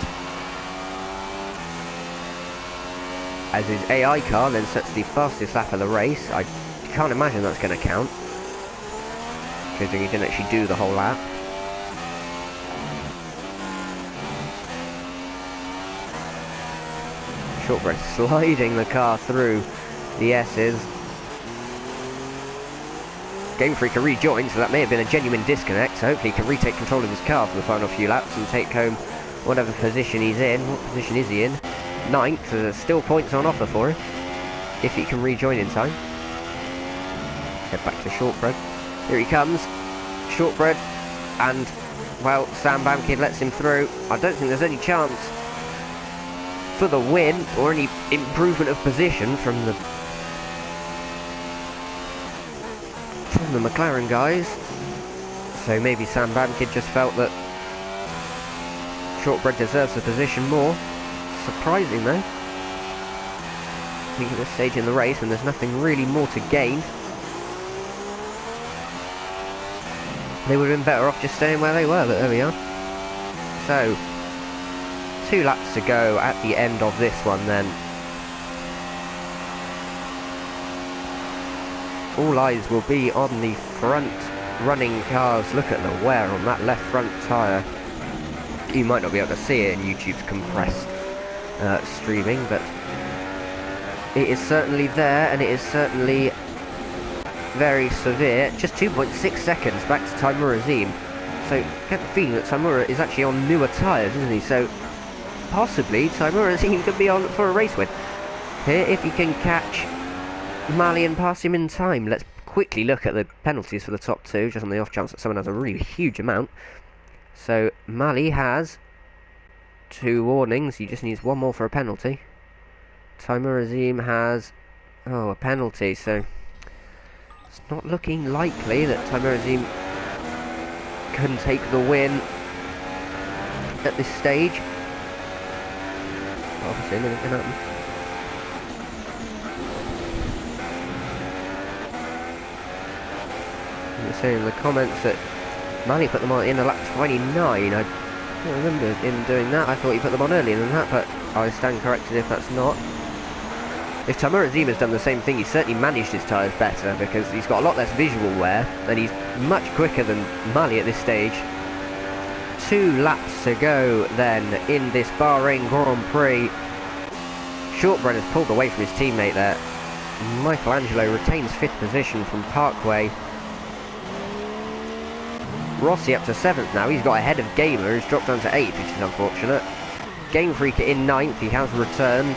as his AI car then sets the fastest lap of the race. I can't imagine that's going to count, considering he didn't actually do the whole lap. Shortbread sliding the car through the S's. Game Freak can rejoin, so that may have been a genuine disconnect, so hopefully he can retake control of his car for the final few laps and take home whatever position he's in. What position is he in? 9th, so there's still points on offer for him, if he can rejoin in time. Head back to Shortbread. Here he comes, Shortbread, and, well, Sam Bankid lets him through. I don't think there's any chance for the win, or any improvement of position from the McLaren guys. So maybe Sam Bankid just felt that Shortbread deserves the position more. Surprising though. I think at this stage in the race, and there's nothing really more to gain, they would have been better off just staying where they were, but there we are. So 2 laps to go at the end of this one then. All eyes will be on the front running cars. Look at the wear on that left front tyre. You might not be able to see it in YouTube's compressed streaming, but it is certainly there, and it is certainly very severe. Just 2.6 seconds back to Taimur Azim. So I get the feeling that Taimur is actually on newer tyres, isn't he? So possibly Taimur Azim could be on for a race win here if he can catch Mali and pass him in time. Let's quickly look at the penalties for the top two, just on the off chance that someone has a really huge amount. So Mali has 2 warnings, he just needs 1 more for a penalty. Taimur Azim has a penalty, so it's not looking likely that Taimur Azim can take the win at this stage. Obviously anything can happen. You're saying in the comments that Mali put them on in the lap 29. I don't remember him doing that. I thought he put them on earlier than that, but I stand corrected if that's not. If Taimur Azim has done the same thing, he's certainly managed his tyres better, because he's got a lot less visual wear, and he's much quicker than Mali at this stage. 2 laps to go then in this Bahrain Grand Prix. Shortbread has pulled away from his teammate there. Michelangelo retains 5th position from Parkway. Rossi up to 7th now. He's got ahead of Gamer, who's dropped down to 8th, which is unfortunate. Game Freak in 9th, he has returned.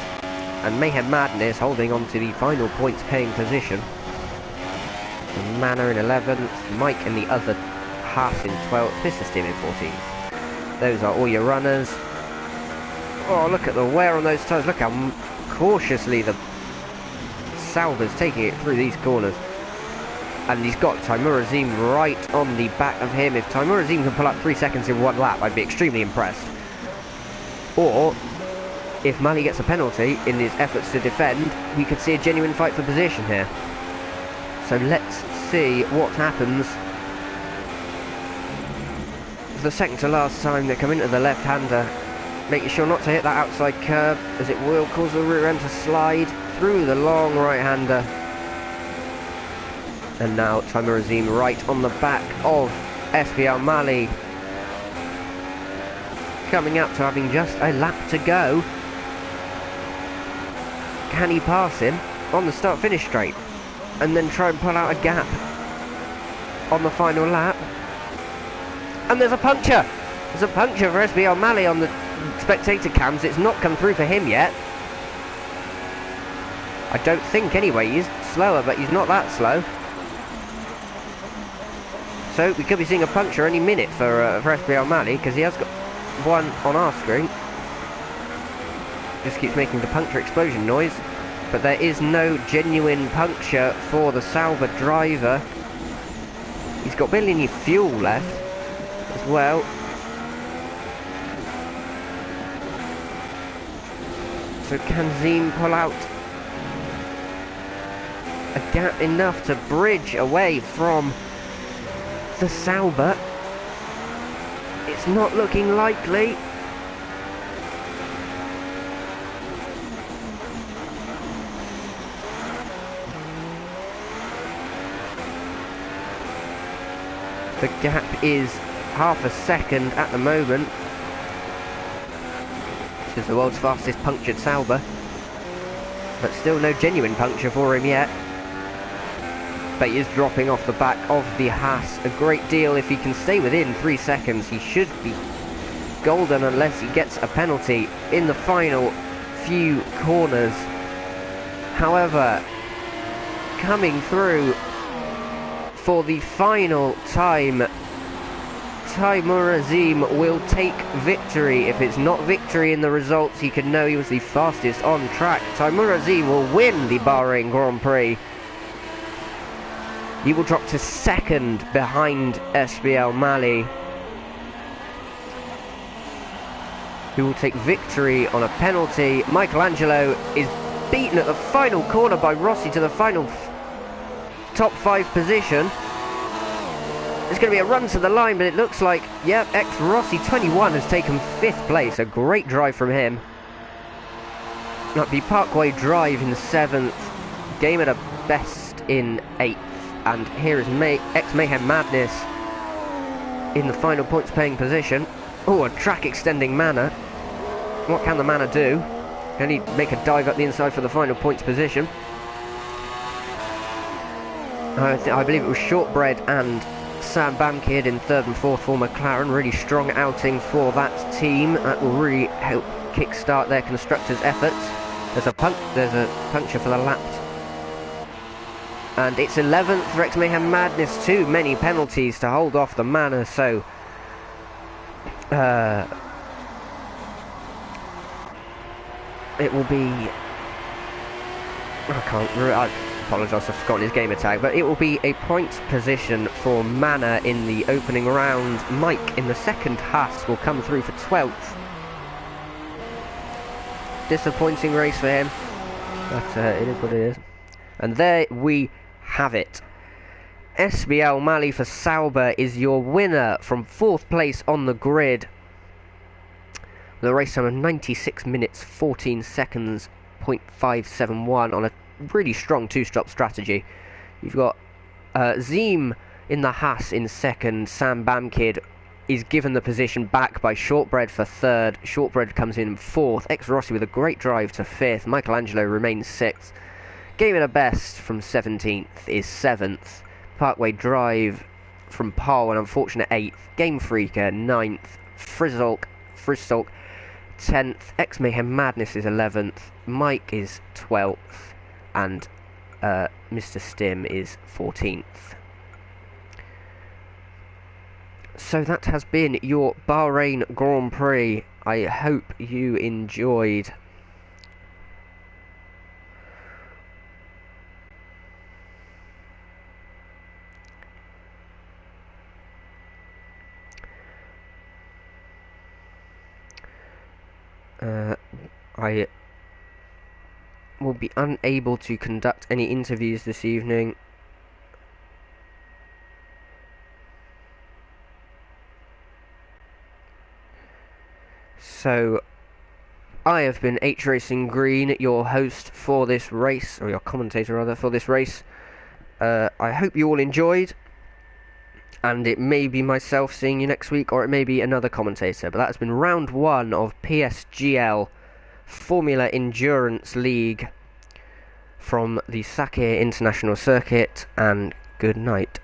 And Mayhem Madness holding on to the final points paying position. And Manor in 11th, Mike in the other half in 12th, Business Team in 14th. Those are all your runners. Oh, look at the wear on those tyres. Look how cautiously the Sauber's taking it through these corners. And he's got Taimur Azim right on the back of him. If Taimur Azim can pull up 3 seconds in 1 lap, I'd be extremely impressed. Or if Mali gets a penalty in his efforts to defend, we could see a genuine fight for position here. So let's see what happens. It's the second to last time they come into the left-hander, making sure not to hit that outside curb, as it will cause the rear end to slide through the long right-hander. And now Taimur Azim right on the back of SPL Mali, coming up to having just a lap to go. Can he pass him on the start-finish straight and then try and pull out a gap on the final lap? And there's a puncture! There's a puncture for SPL Mali on the spectator cams. It's not come through for him yet. I don't think anyway. He's slower, but he's not that slow. So we could be seeing a puncture any minute for SPL Mali, because he has got one on our screen. Just keeps making the puncture explosion noise, but there is no genuine puncture for the Sauber driver. He's got barely any fuel left as well. So can Zim pull out a gap enough to bridge away from the Sauber? It's not looking likely. The gap is half a second at the moment. This is the world's fastest punctured Sauber, but still no genuine puncture for him yet. But he is dropping off the back of the Haas a great deal. If he can stay within 3 seconds, he should be golden, unless he gets a penalty in the final few corners. However, coming through for the final time, Taimur Azim will take victory. If it's not victory in the results, he can know he was the fastest on track. Taimur Azim will win the Bahrain Grand Prix. He will drop to 2nd behind SPL Mali, who will take victory on a penalty. Michelangelo is beaten at the final corner by Rossi to the final top 5 position. There's going to be a run to the line, but it looks like, yep, ex-Rossi 21 has taken 5th place. A great drive from him. That'd be Parkway Drive in 7th. Game at a best in 8th. and here is ex-Mayhem Madness in the final points paying position. Oh, a track extending Manor. What can the Manor do? Can he make a dive up the inside for the final points position? I believe it was Shortbread and Sam Bamkid in third and fourth for McLaren. Really strong outing for that team. That will really help kickstart their constructors' efforts. There's a puncture for the laps. And it's 11th for ex-Mayhem Madness. Too many penalties to hold off the Manor, so it will be... I apologise, I've forgotten his gamer tag, but it will be a points position for Manor in the opening round. Mike in the second Haas will come through for 12th. Disappointing race for him, but it is what it is. And there we have it. SBL Mali for Sauber is your winner from 4th place on the grid, with a race time of 96 minutes 14 seconds .571 on a really strong two-stop strategy. You've got Zeem in the Haas in second. Sam Bamkid is given the position back by Shortbread for third. Shortbread comes in fourth. Ex-Rossi with a great drive to fifth. Michelangelo remains sixth. Game of the Best from 17th is 7th. Parkway Drive from pole, an unfortunate 8th. Game Freaker 9th. Frizzalk 10th. Ex-Mayhem Madness is 11th. Mike is 12th. And Mr. Stim is 14th. So that has been your Bahrain Grand Prix. I hope you enjoyed. I will be unable to conduct any interviews this evening. So, I have been H Racing Green, your host for this race, or your commentator rather, for this race. I hope you all enjoyed, and it may be myself seeing you next week, or it may be another commentator, but that has been round 1 of PSGL Formula Endurance League from the Sakir International Circuit, and good night.